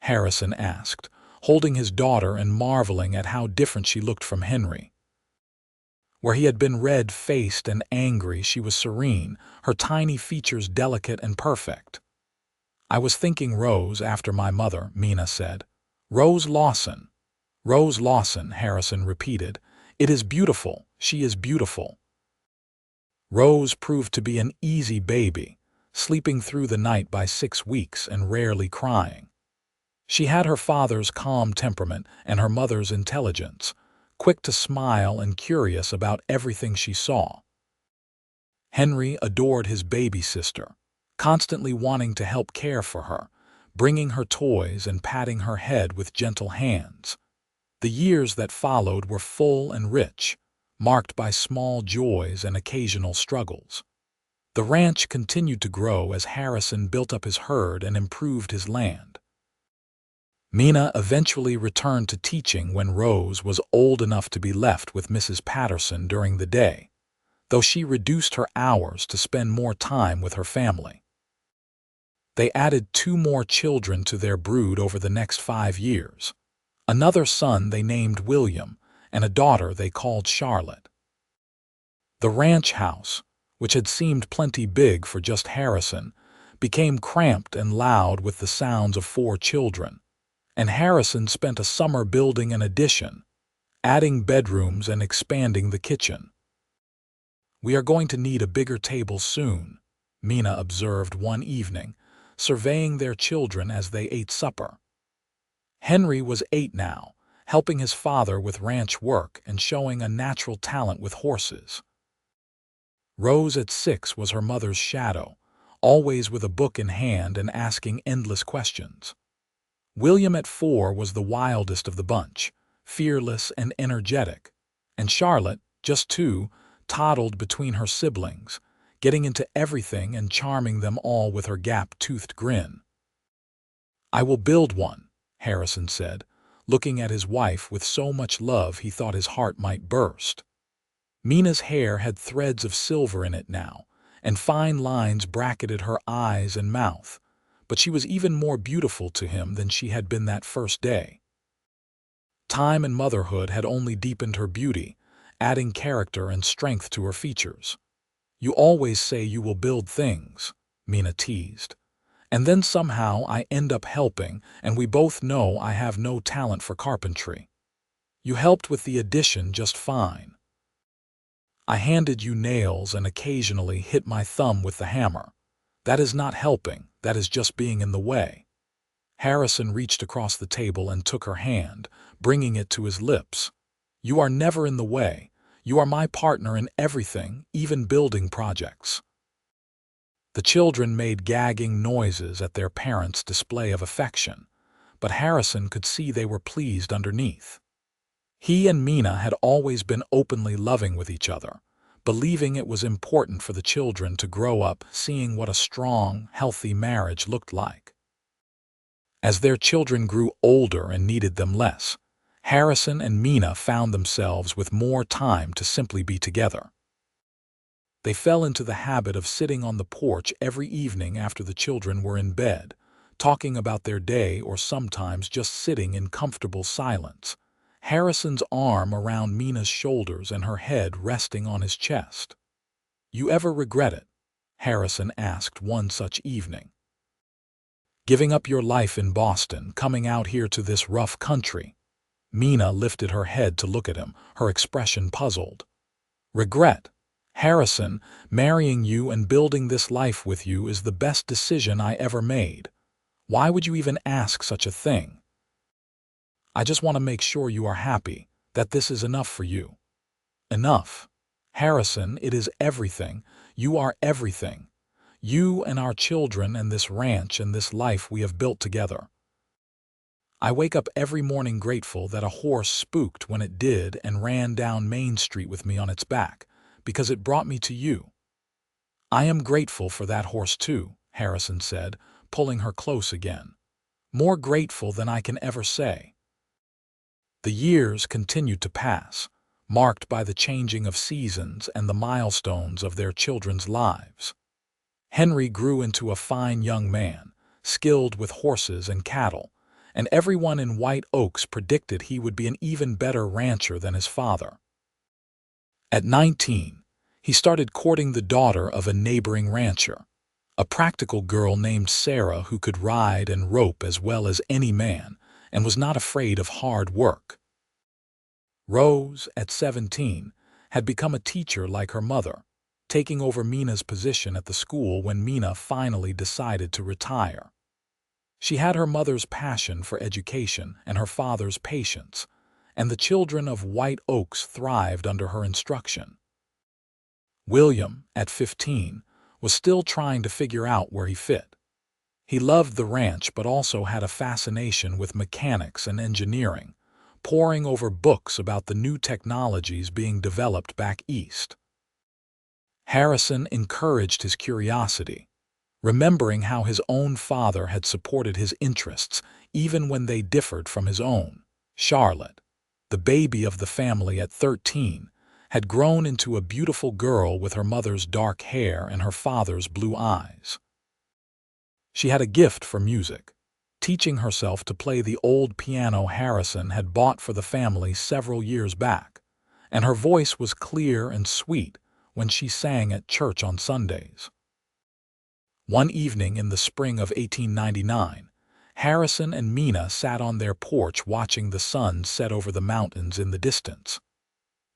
Harrison asked, holding his daughter and marveling at how different she looked from Henry. Where he had been red-faced and angry, she was serene, her tiny features delicate and perfect. I was thinking Rose after my mother, Mina said. Rose Lawson. Rose Lawson, Harrison repeated. It is beautiful, she is beautiful. Rose proved to be an easy baby, sleeping through the night by 6 weeks and rarely crying. She had her father's calm temperament and her mother's intelligence, quick to smile and curious about everything she saw. Henry adored his baby sister, constantly wanting to help care for her, bringing her toys and patting her head with gentle hands. The years that followed were full and rich, marked by small joys and occasional struggles. The ranch continued to grow as Harrison built up his herd and improved his land. Mina eventually returned to teaching when Rose was old enough to be left with Mrs. Patterson during the day, though she reduced her hours to spend more time with her family. They added 2 more children to their brood over the next 5 years. Another son they named William, and a daughter they called Charlotte. The ranch house, which had seemed plenty big for just Harrison, became cramped and loud with the sounds of 4 children, and Harrison spent a summer building an addition, adding bedrooms and expanding the kitchen. We are going to need a bigger table soon, Mina observed one evening, surveying their children as they ate supper. Henry was 8 now, helping his father with ranch work and showing a natural talent with horses. Rose at 6 was her mother's shadow, always with a book in hand and asking endless questions. William at 4 was the wildest of the bunch, fearless and energetic, and Charlotte, just 2, toddled between her siblings, getting into everything and charming them all with her gap-toothed grin. "I will build one," Harrison said, looking at his wife with so much love he thought his heart might burst. Mina's hair had threads of silver in it now, and fine lines bracketed her eyes and mouth, but she was even more beautiful to him than she had been that first day. Time and motherhood had only deepened her beauty, adding character and strength to her features. "You always say you will build things," Mina teased. "And then somehow I end up helping, and we both know I have no talent for carpentry. You helped with the addition just fine. I handed you nails and occasionally hit my thumb with the hammer. That is not helping, that is just being in the way." Harrison reached across the table and took her hand, bringing it to his lips. "You are never in the way. You are my partner in everything, even building projects." The children made gagging noises at their parents' display of affection, but Harrison could see they were pleased underneath. He and Mina had always been openly loving with each other, believing it was important for the children to grow up seeing what a strong, healthy marriage looked like. As their children grew older and needed them less, Harrison and Mina found themselves with more time to simply be together. They fell into the habit of sitting on the porch every evening after the children were in bed, talking about their day or sometimes just sitting in comfortable silence, Harrison's arm around Mina's shoulders and her head resting on his chest. "You ever regret it?" Harrison asked one such evening. "Giving up your life in Boston, coming out here to this rough country?" Mina lifted her head to look at him, her expression puzzled. "Regret? Harrison, marrying you and building this life with you is the best decision I ever made. Why would you even ask such a thing? I just want to make sure you are happy, that this is enough for you." "Enough? Harrison, it is everything. You are everything. You and our children and this ranch and this life we have built together. I wake up every morning grateful that a horse spooked when it did and ran down Main Street with me on its back, because it brought me to you." "I am grateful for that horse too," Harrison said, pulling her close again. "More grateful than I can ever say." The years continued to pass, marked by the changing of seasons and the milestones of their children's lives. Henry grew into a fine young man, skilled with horses and cattle, and everyone in White Oaks predicted he would be an even better rancher than his father. At 19, he started courting the daughter of a neighboring rancher, a practical girl named Sarah who could ride and rope as well as any man and was not afraid of hard work. Rose, at 17, had become a teacher like her mother, taking over Mina's position at the school when Mina finally decided to retire. She had her mother's passion for education and her father's patience, and the children of White Oaks thrived under her instruction. William, at 15, was still trying to figure out where he fit. He loved the ranch but also had a fascination with mechanics and engineering, poring over books about the new technologies being developed back east. Harrison encouraged his curiosity, remembering how his own father had supported his interests even when they differed from his own. Charlotte, the baby of the family at 13, had grown into a beautiful girl with her mother's dark hair and her father's blue eyes. She had a gift for music, teaching herself to play the old piano Harrison had bought for the family several years back, and her voice was clear and sweet when she sang at church on Sundays. One evening in the spring of 1899, Harrison and Mina sat on their porch watching the sun set over the mountains in the distance.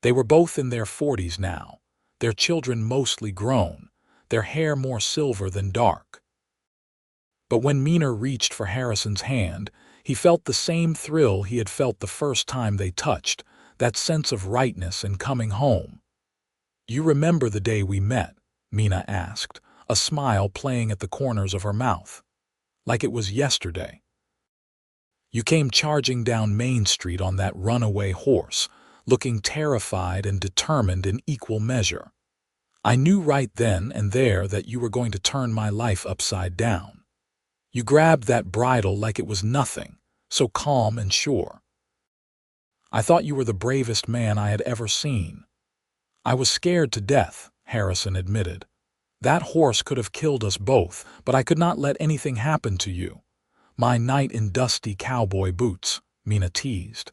They were both in their 40s now, their children mostly grown, their hair more silver than dark. But when Mina reached for Harrison's hand, he felt the same thrill he had felt the first time they touched, that sense of rightness and coming home. "You remember the day we met?" Mina asked, a smile playing at the corners of her mouth. "Like it was yesterday. You came charging down Main Street on that runaway horse, looking terrified and determined in equal measure. I knew right then and there that you were going to turn my life upside down. You grabbed that bridle like it was nothing, so calm and sure. I thought you were the bravest man I had ever seen. I was scared to death, Harrison admitted. That horse could have killed us both, but I could not let anything happen to you. My knight in dusty cowboy boots, Mina teased.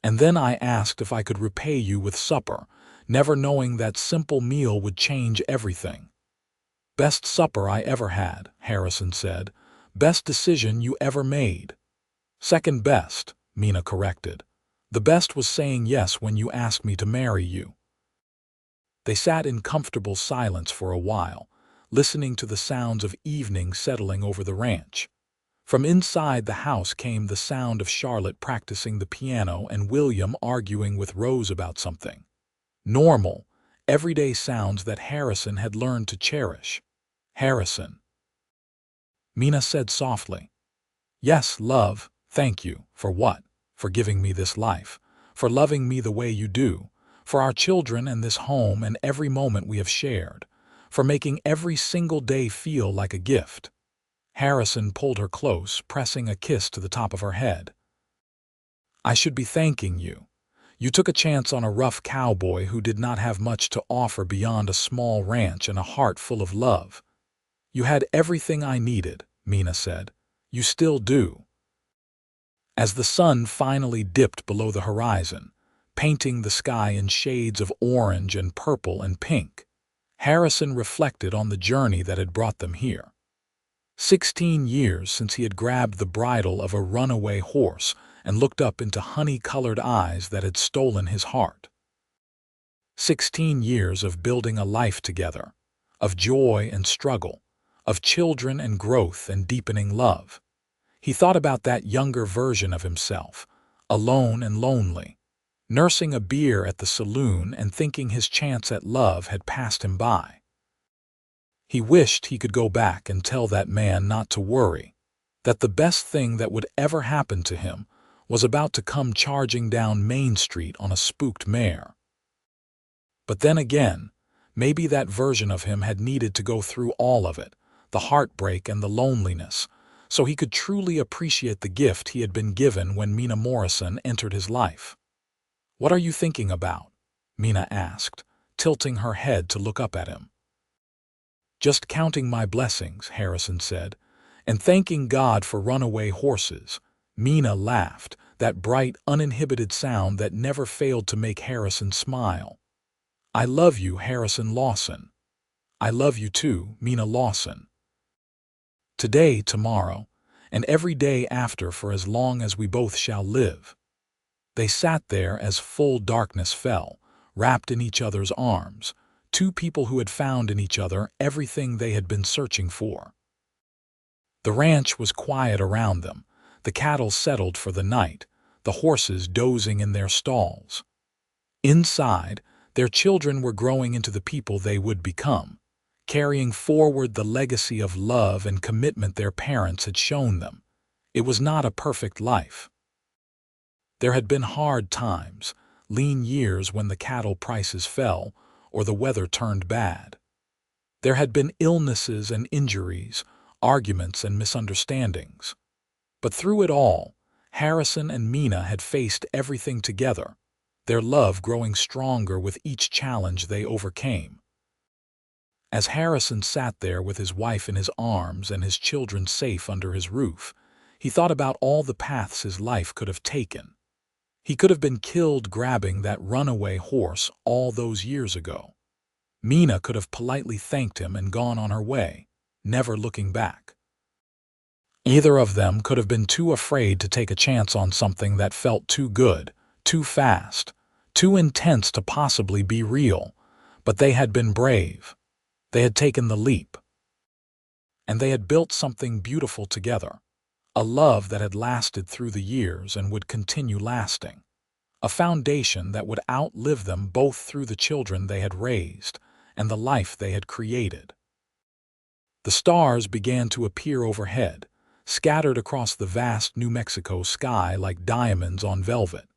And then I asked if I could repay you with supper, never knowing that simple meal would change everything. Best supper I ever had, Harrison said. Best decision you ever made. Second best, Mina corrected. The best was saying yes when you asked me to marry you. They sat in comfortable silence for a while, listening to the sounds of evening settling over the ranch. From inside the house came the sound of Charlotte practicing the piano and William arguing with Rose about something. Normal, everyday sounds that Harrison had learned to cherish. Harrison. Mina said softly. Yes, love, thank you. For what? For giving me this life. For loving me the way you do. For our children and this home and every moment we have shared. For making every single day feel like a gift. Harrison pulled her close, pressing a kiss to the top of her head. I should be thanking you. You took a chance on a rough cowboy who did not have much to offer beyond a small ranch and a heart full of love. You had everything I needed, Mina said. You still do. As the sun finally dipped below the horizon, painting the sky in shades of orange and purple and pink, Harrison reflected on the journey that had brought them here. 16 years since he had grabbed the bridle of a runaway horse and looked up into honey-colored eyes that had stolen his heart. 16 years of building a life together, of joy and struggle, of children and growth and deepening love. He thought about that younger version of himself, alone and lonely, nursing a beer at the saloon and thinking his chance at love had passed him by. He wished he could go back and tell that man not to worry, that the best thing that would ever happen to him was about to come charging down Main Street on a spooked mare. But then again, maybe that version of him had needed to go through all of it, the heartbreak and the loneliness, so he could truly appreciate the gift he had been given when Mina Morrison entered his life. What are you thinking about? Mina asked, tilting her head to look up at him. Just counting my blessings, Harrison said, and thanking God for runaway horses. Mina laughed, that bright, uninhibited sound that never failed to make Harrison smile. I love you, Harrison Lawson. I love you too, Mina Lawson. Today, tomorrow, and every day after for as long as we both shall live. They sat there as full darkness fell, wrapped in each other's arms, two people who had found in each other everything they had been searching for. The ranch was quiet around them, the cattle settled for the night, the horses dozing in their stalls. Inside, their children were growing into the people they would become, carrying forward the legacy of love and commitment their parents had shown them. It was not a perfect life. There had been hard times, lean years when the cattle prices fell or the weather turned bad. There had been illnesses and injuries, arguments and misunderstandings. But through it all, Harrison and Mina had faced everything together, their love growing stronger with each challenge they overcame. As Harrison sat there with his wife in his arms and his children safe under his roof, he thought about all the paths his life could have taken. He could have been killed grabbing that runaway horse all those years ago. Mina could have politely thanked him and gone on her way, never looking back. Either of them could have been too afraid to take a chance on something that felt too good, too fast, too intense to possibly be real, but they had been brave. They had taken the leap. And they had built something beautiful together, a love that had lasted through the years and would continue lasting, a foundation that would outlive them both through the children they had raised and the life they had created. The stars began to appear overhead, scattered across the vast New Mexico sky like diamonds on velvet.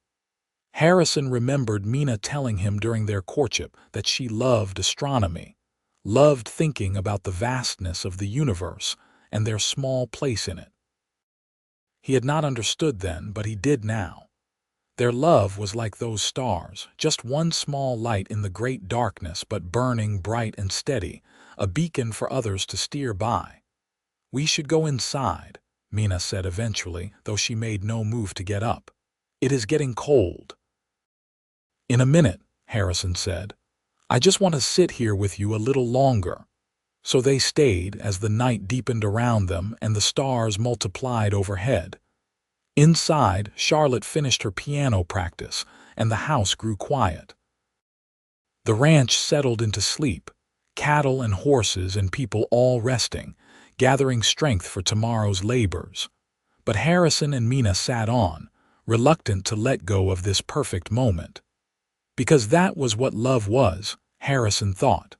Harrison remembered Mina telling him during their courtship that she loved astronomy, loved thinking about the vastness of the universe and their small place in it. He had not understood then, but he did now. Their love was like those stars, just one small light in the great darkness, but burning bright and steady, a beacon for others to steer by. "We should go inside," Mina said eventually, though she made no move to get up. "It is getting cold." "In a minute," Harrison said. "I just want to sit here with you a little longer." So they stayed as the night deepened around them and the stars multiplied overhead. Inside, Charlotte finished her piano practice, and the house grew quiet. The ranch settled into sleep, cattle and horses and people all resting, gathering strength for tomorrow's labors. But Harrison and Mina sat on, reluctant to let go of this perfect moment. Because that was what love was, Harrison thought.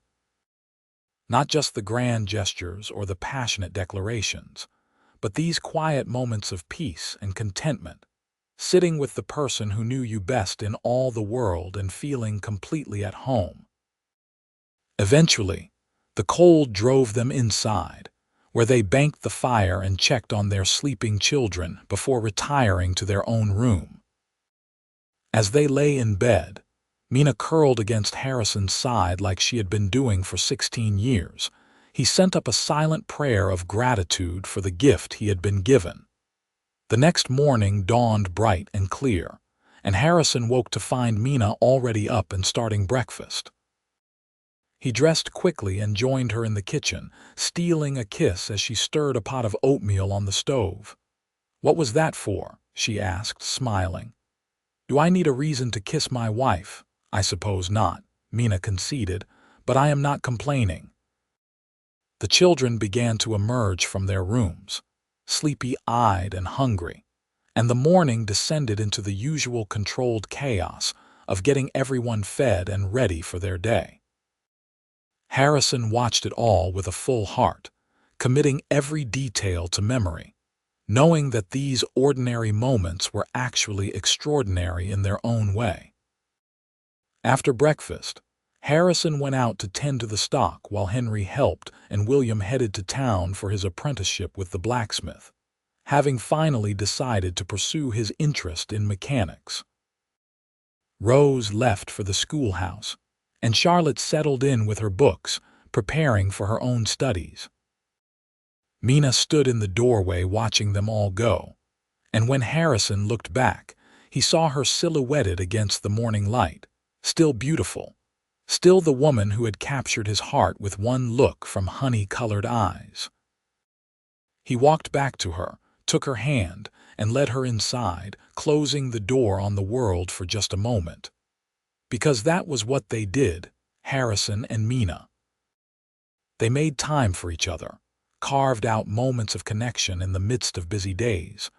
Not just the grand gestures or the passionate declarations, but these quiet moments of peace and contentment, sitting with the person who knew you best in all the world and feeling completely at home. Eventually, the cold drove them inside, where they banked the fire and checked on their sleeping children before retiring to their own room. As they lay in bed, Mina curled against Harrison's side like she had been doing for 16 years. He sent up a silent prayer of gratitude for the gift he had been given. The next morning dawned bright and clear, and Harrison woke to find Mina already up and starting breakfast. He dressed quickly and joined her in the kitchen, stealing a kiss as she stirred a pot of oatmeal on the stove. "What was that for?" she asked, smiling. "Do I need a reason to kiss my wife? I suppose not," Mina conceded, "but I am not complaining." The children began to emerge from their rooms, sleepy-eyed and hungry, and the morning descended into the usual controlled chaos of getting everyone fed and ready for their day. Harrison watched it all with a full heart, committing every detail to memory, knowing that these ordinary moments were actually extraordinary in their own way. After breakfast, Harrison went out to tend to the stock while Henry helped and William headed to town for his apprenticeship with the blacksmith, having finally decided to pursue his interest in mechanics. Rose left for the schoolhouse, and Charlotte settled in with her books, preparing for her own studies. Mina stood in the doorway watching them all go, and when Harrison looked back, he saw her silhouetted against the morning light, still beautiful, still the woman who had captured his heart with one look from honey-colored eyes. He walked back to her, took her hand, and led her inside, closing the door on the world for just a moment. Because that was what they did, Harrison and Mina. They made time for each other, carved out moments of connection in the midst of busy days,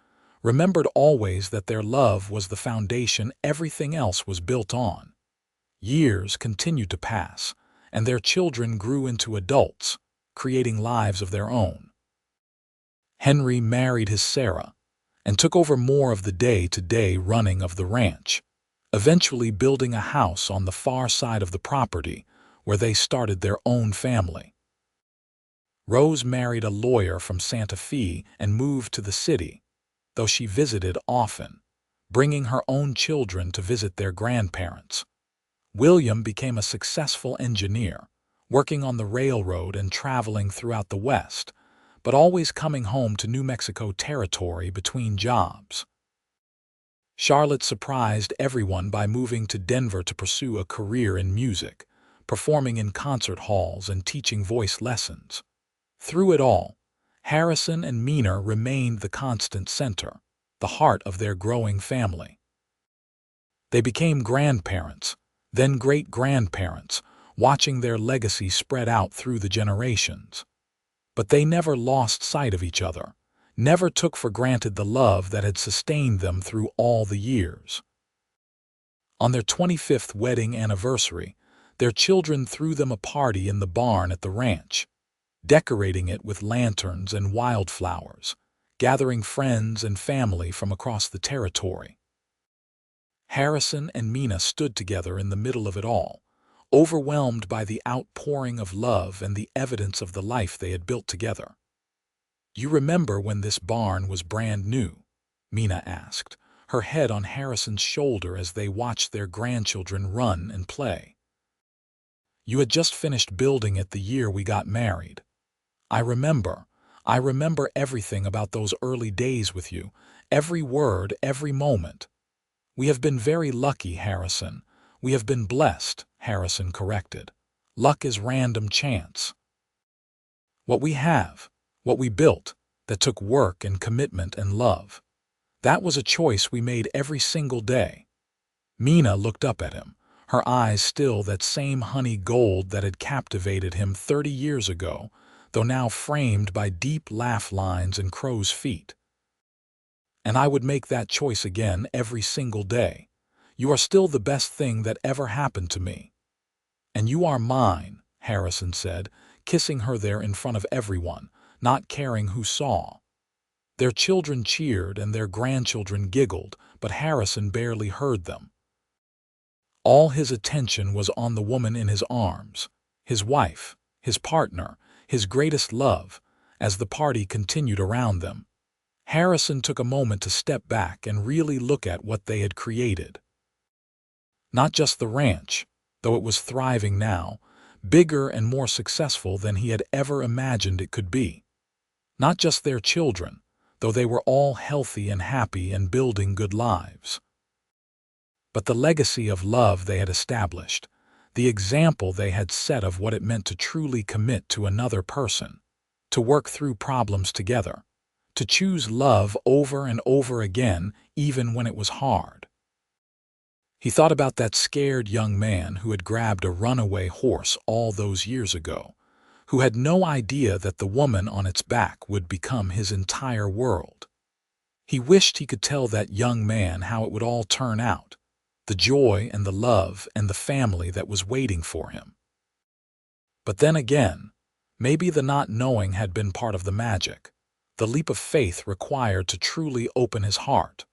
remembered always that their love was the foundation everything else was built on. Years continued to pass, and their children grew into adults, creating lives of their own. Henry married his Sarah and took over more of the day-to-day running of the ranch, eventually building a house on the far side of the property where they started their own family. Rose married a lawyer from Santa Fe and moved to the city, though she visited often, bringing her own children to visit their grandparents. William became a successful engineer, working on the railroad and traveling throughout the West, but always coming home to New Mexico territory between jobs. Charlotte surprised everyone by moving to Denver to pursue a career in music, performing in concert halls and teaching voice lessons. Through it all, Harrison and Mina remained the constant center, the heart of their growing family. They became grandparents, then great-grandparents, watching their legacy spread out through the generations. But they never lost sight of each other, never took for granted the love that had sustained them through all the years. On their 25th wedding anniversary, their children threw them a party in the barn at the ranch, decorating it with lanterns and wildflowers, gathering friends and family from across the territory. Harrison and Mina stood together in the middle of it all, overwhelmed by the outpouring of love and the evidence of the life they had built together. "You remember when this barn was brand new?" Mina asked, her head on Harrison's shoulder as they watched their grandchildren run and play. "You had just finished building it the year we got married. I remember everything about those early days with you, every word, every moment." "We have been very lucky, Harrison. We have been blessed," Harrison corrected. "Luck is random chance. What we built, that took work and commitment and love. That was a choice we made every single day." Mina looked up at him, her eyes still that same honey gold that had captivated him 30 years ago, though now framed by deep laugh lines and crow's feet. "And I would make that choice again every single day. You are still the best thing that ever happened to me." "And you are mine," Harrison said, kissing her there in front of everyone, not caring who saw. Their children cheered and their grandchildren giggled, but Harrison barely heard them. All his attention was on the woman in his arms, his wife, his partner, his greatest love, as the party continued around them. Harrison took a moment to step back and really look at what they had created. Not just the ranch, though it was thriving now, bigger and more successful than he had ever imagined it could be. Not just their children, though they were all healthy and happy and building good lives. But the legacy of love they had established, the example they had set of what it meant to truly commit to another person, to work through problems together, to choose love over and over again even when it was hard. He thought about that scared young man who had grabbed a runaway horse all those years ago, who had no idea that the woman on its back would become his entire world. He wished he could tell that young man how it would all turn out, the joy and the love and the family that was waiting for him. But then again, maybe the not knowing had been part of the magic, the leap of faith required to truly open his heart.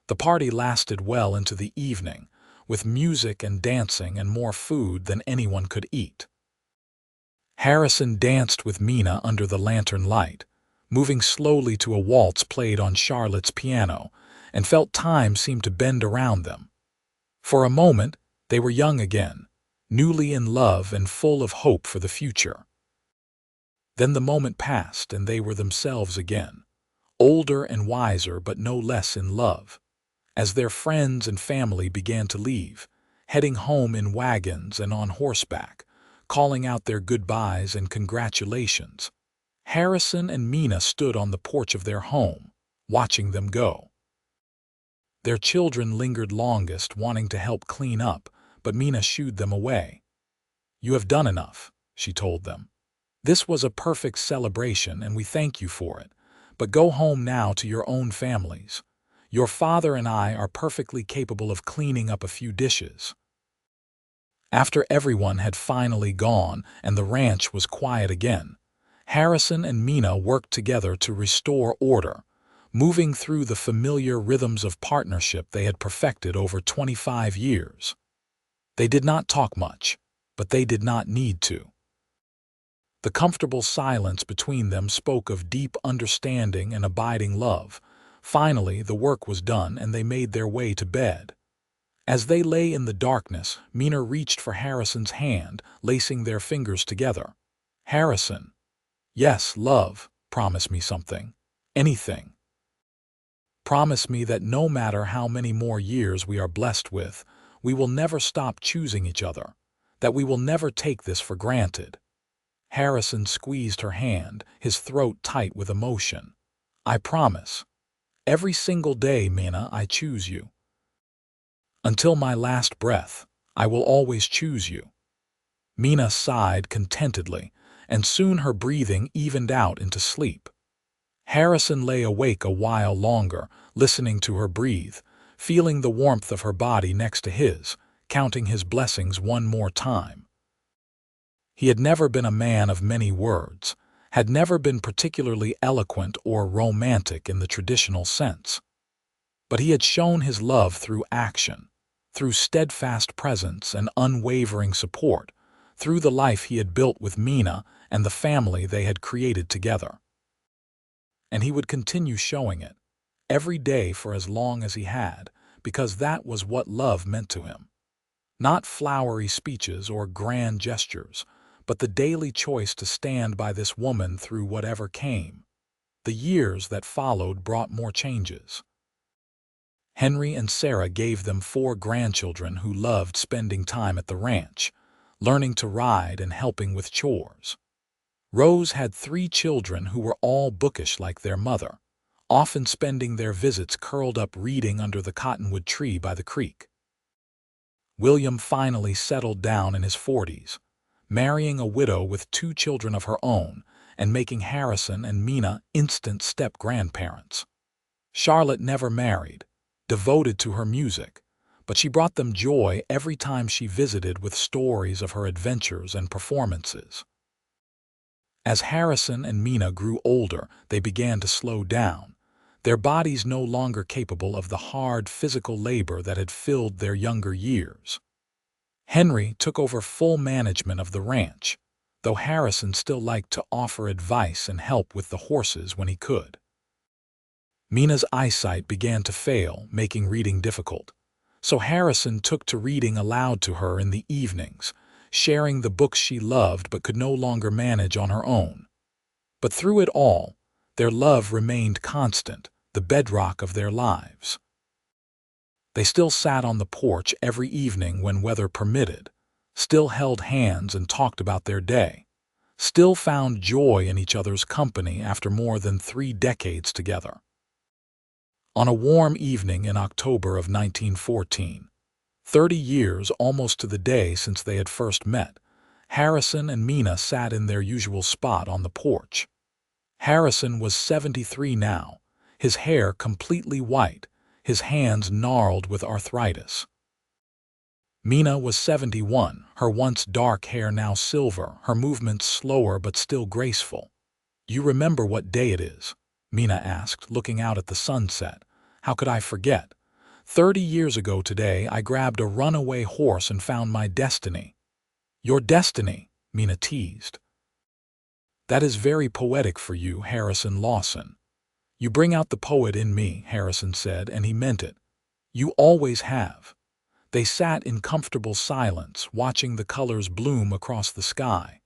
The party lasted well into the evening, with music and dancing and more food than anyone could eat. Harrison danced with Mina under the lantern light, moving slowly to a waltz played on Charlotte's piano, and felt time seem to bend around them. For a moment, they were young again, newly in love and full of hope for the future. Then the moment passed and they were themselves again, older and wiser but no less in love. As their friends and family began to leave, heading home in wagons and on horseback, calling out their goodbyes and congratulations, Harrison and Mina stood on the porch of their home, watching them go. Their children lingered longest, wanting to help clean up, but Mina shooed them away. "You have done enough," she told them. "This was a perfect celebration and we thank you for it, but go home now to your own families. Your father and I are perfectly capable of cleaning up a few dishes." After everyone had finally gone and the ranch was quiet again, Harrison and Mina worked together to restore order, moving through the familiar rhythms of partnership they had perfected over 25 years. They did not talk much, but they did not need to. The comfortable silence between them spoke of deep understanding and abiding love. Finally, the work was done and they made their way to bed. As they lay in the darkness, Mina reached for Harrison's hand, lacing their fingers together. "Harrison." "Yes, love, promise me something. Anything. Promise me that no matter how many more years we are blessed with, we will never stop choosing each other, that we will never take this for granted." Harrison squeezed her hand, his throat tight with emotion. "I promise. Every single day, Mina, I choose you. Until my last breath, I will always choose you." Mina sighed contentedly, and soon her breathing evened out into sleep. Harrison lay awake a while longer, listening to her breathe, feeling the warmth of her body next to his, counting his blessings one more time. He had never been a man of many words, had never been particularly eloquent or romantic in the traditional sense. But he had shown his love through action, through steadfast presence and unwavering support, through the life he had built with Mina and the family they had created together. And he would continue showing it, every day for as long as he had, because that was what love meant to him. Not flowery speeches or grand gestures, but the daily choice to stand by this woman through whatever came. The years that followed brought more changes. Henry and Sarah gave them 4 grandchildren who loved spending time at the ranch, learning to ride and helping with chores. Rose had 3 children who were all bookish like their mother, often spending their visits curled up reading under the cottonwood tree by the creek. William finally settled down in his 40s, marrying a widow with 2 children of her own and making Harrison and Mina instant step-grandparents. Charlotte never married, devoted to her music, but she brought them joy every time she visited with stories of her adventures and performances. As Harrison and Mina grew older, they began to slow down, their bodies no longer capable of the hard physical labor that had filled their younger years. Henry took over full management of the ranch, though Harrison still liked to offer advice and help with the horses when he could. Mina's eyesight began to fail, making reading difficult, so Harrison took to reading aloud to her in the evenings, sharing the books she loved but could no longer manage on her own. But through it all, their love remained constant, the bedrock of their lives. They still sat on the porch every evening when weather permitted, still held hands and talked about their day, still found joy in each other's company after more than 3 decades together. On a warm evening in October of 1914, 30 years almost to the day since they had first met, Harrison and Mina sat in their usual spot on the porch. Harrison was 73 now, his hair completely white, his hands gnarled with arthritis. Mina was 71, her once dark hair now silver, her movements slower but still graceful. "You remember what day it is?" Mina asked, looking out at the sunset. "How could I forget? 30 years ago today I grabbed a runaway horse and found my destiny." "Your destiny," Mina teased. "That is very poetic for you, Harrison Lawson." "You bring out the poet in me," Harrison said, and he meant it. "You always have." They sat in comfortable silence, watching the colors bloom across the sky.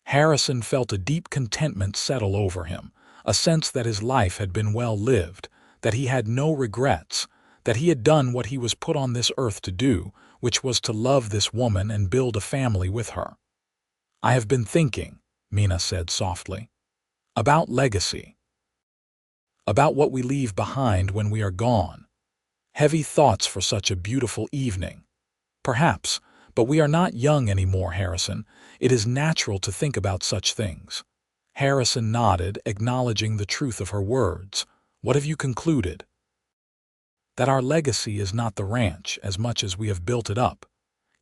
Harrison felt a deep contentment settle over him, a sense that his life had been well lived, that he had no regrets, that he had done what he was put on this earth to do, which was to love this woman and build a family with her. "I have been thinking," Mina said softly, "about legacy. About what we leave behind when we are gone. Heavy thoughts for such a beautiful evening. Perhaps, but we are not young anymore, Harrison. It is natural to think about such things." Harrison nodded, acknowledging the truth of her words. "What have you concluded?" "That our legacy is not the ranch as much as we have built it up.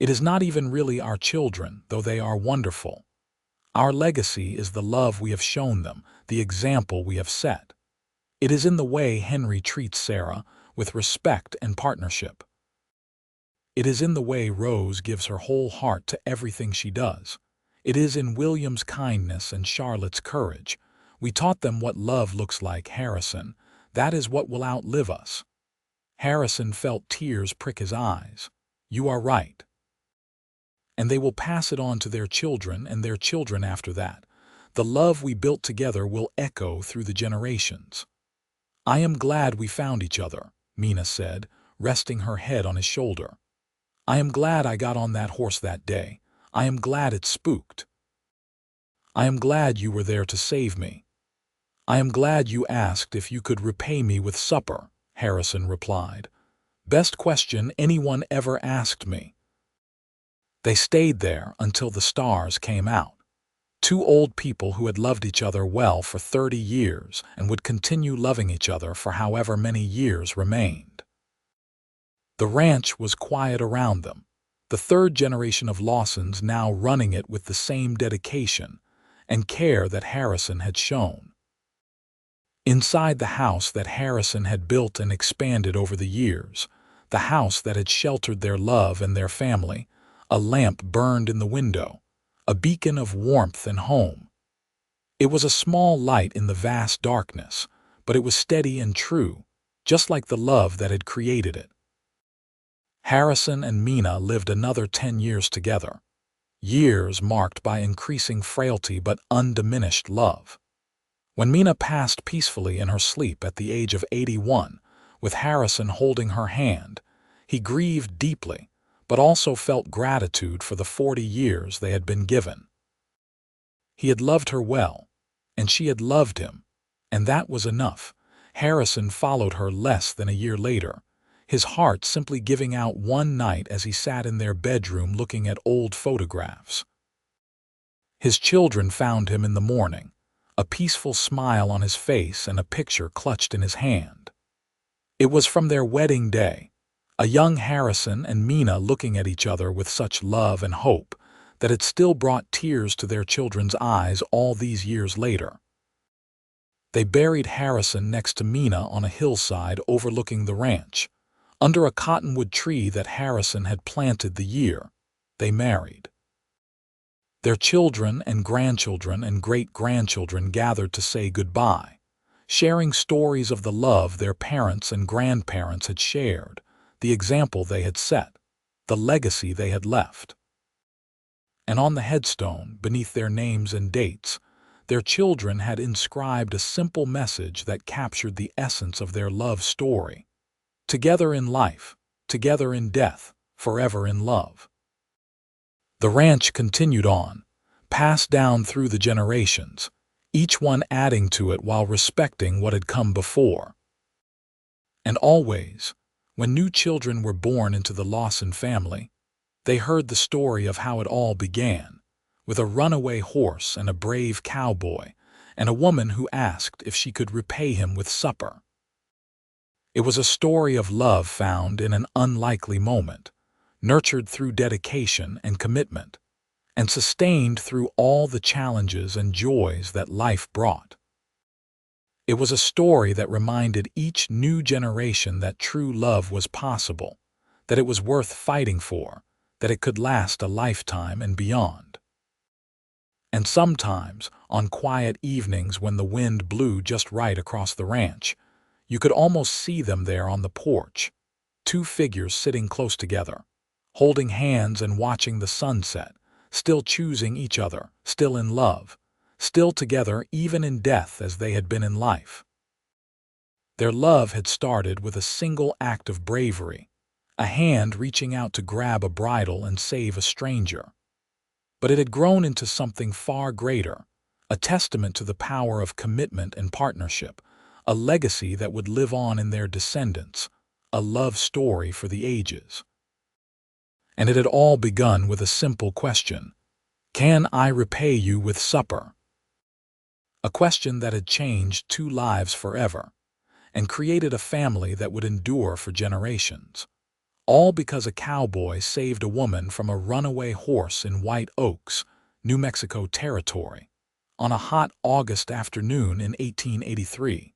It is not even really our children, though they are wonderful. Our legacy is the love we have shown them, the example we have set. It is in the way Henry treats Sarah, with respect and partnership. It is in the way Rose gives her whole heart to everything she does. It is in William's kindness and Charlotte's courage. We taught them what love looks like, Harrison. That is what will outlive us." Harrison felt tears prick his eyes. "You are right. And they will pass it on to their children and their children after that. The love we built together will echo through the generations." "I am glad we found each other," Mina said, resting her head on his shoulder. "I am glad I got on that horse that day. I am glad it spooked. I am glad you were there to save me. I am glad you asked if you could repay me with supper," Harrison replied. "Best question anyone ever asked me." They stayed there until the stars came out. 2 old people who had loved each other well for 30 years and would continue loving each other for however many years remained. The ranch was quiet around them, the 3rd generation of Lawsons now running it with the same dedication and care that Harrison had shown. Inside the house that Harrison had built and expanded over the years, the house that had sheltered their love and their family. A lamp burned in the window, a beacon of warmth and home. It was a small light in the vast darkness, but it was steady and true, just like the love that had created it. Harrison and Mina lived another 10 years together, years marked by increasing frailty but undiminished love. When Mina passed peacefully in her sleep at the age of 81, with Harrison holding her hand, he grieved deeply, but also felt gratitude for the 40 years they had been given. He had loved her well, and she had loved him, and that was enough. Harrison followed her less than a year later, his heart simply giving out one night as he sat in their bedroom looking at old photographs. His children found him in the morning, a peaceful smile on his face and a picture clutched in his hand. It was from their wedding day, a young Harrison and Mina looking at each other with such love and hope that it still brought tears to their children's eyes all these years later. They buried Harrison next to Mina on a hillside overlooking the ranch, under a cottonwood tree that Harrison had planted the year they married. Their children and grandchildren and great-grandchildren gathered to say goodbye, sharing stories of the love their parents and grandparents had shared, the example they had set, the legacy they had left. And on the headstone, beneath their names and dates, their children had inscribed a simple message that captured the essence of their love story. Together in life, together in death, forever in love. The ranch continued on, passed down through the generations, each one adding to it while respecting what had come before. And always, when new children were born into the Lawson family, they heard the story of how it all began, with a runaway horse and a brave cowboy, and a woman who asked if she could repay him with supper. It was a story of love found in an unlikely moment, nurtured through dedication and commitment, and sustained through all the challenges and joys that life brought. It was a story that reminded each new generation that true love was possible, that it was worth fighting for, that it could last a lifetime and beyond. And sometimes, on quiet evenings when the wind blew just right across the ranch, you could almost see them there on the porch, two figures sitting close together, holding hands and watching the sunset, still choosing each other, still in love, still together even in death as they had been in life. Their love had started with a single act of bravery, a hand reaching out to grab a bridle and save a stranger. But it had grown into something far greater, a testament to the power of commitment and partnership, a legacy that would live on in their descendants, a love story for the ages. And it had all begun with a simple question: can I repay you with supper? A question that had changed two lives forever, and created a family that would endure for generations. All because a cowboy saved a woman from a runaway horse in White Oaks, New Mexico territory, on a hot August afternoon in 1883.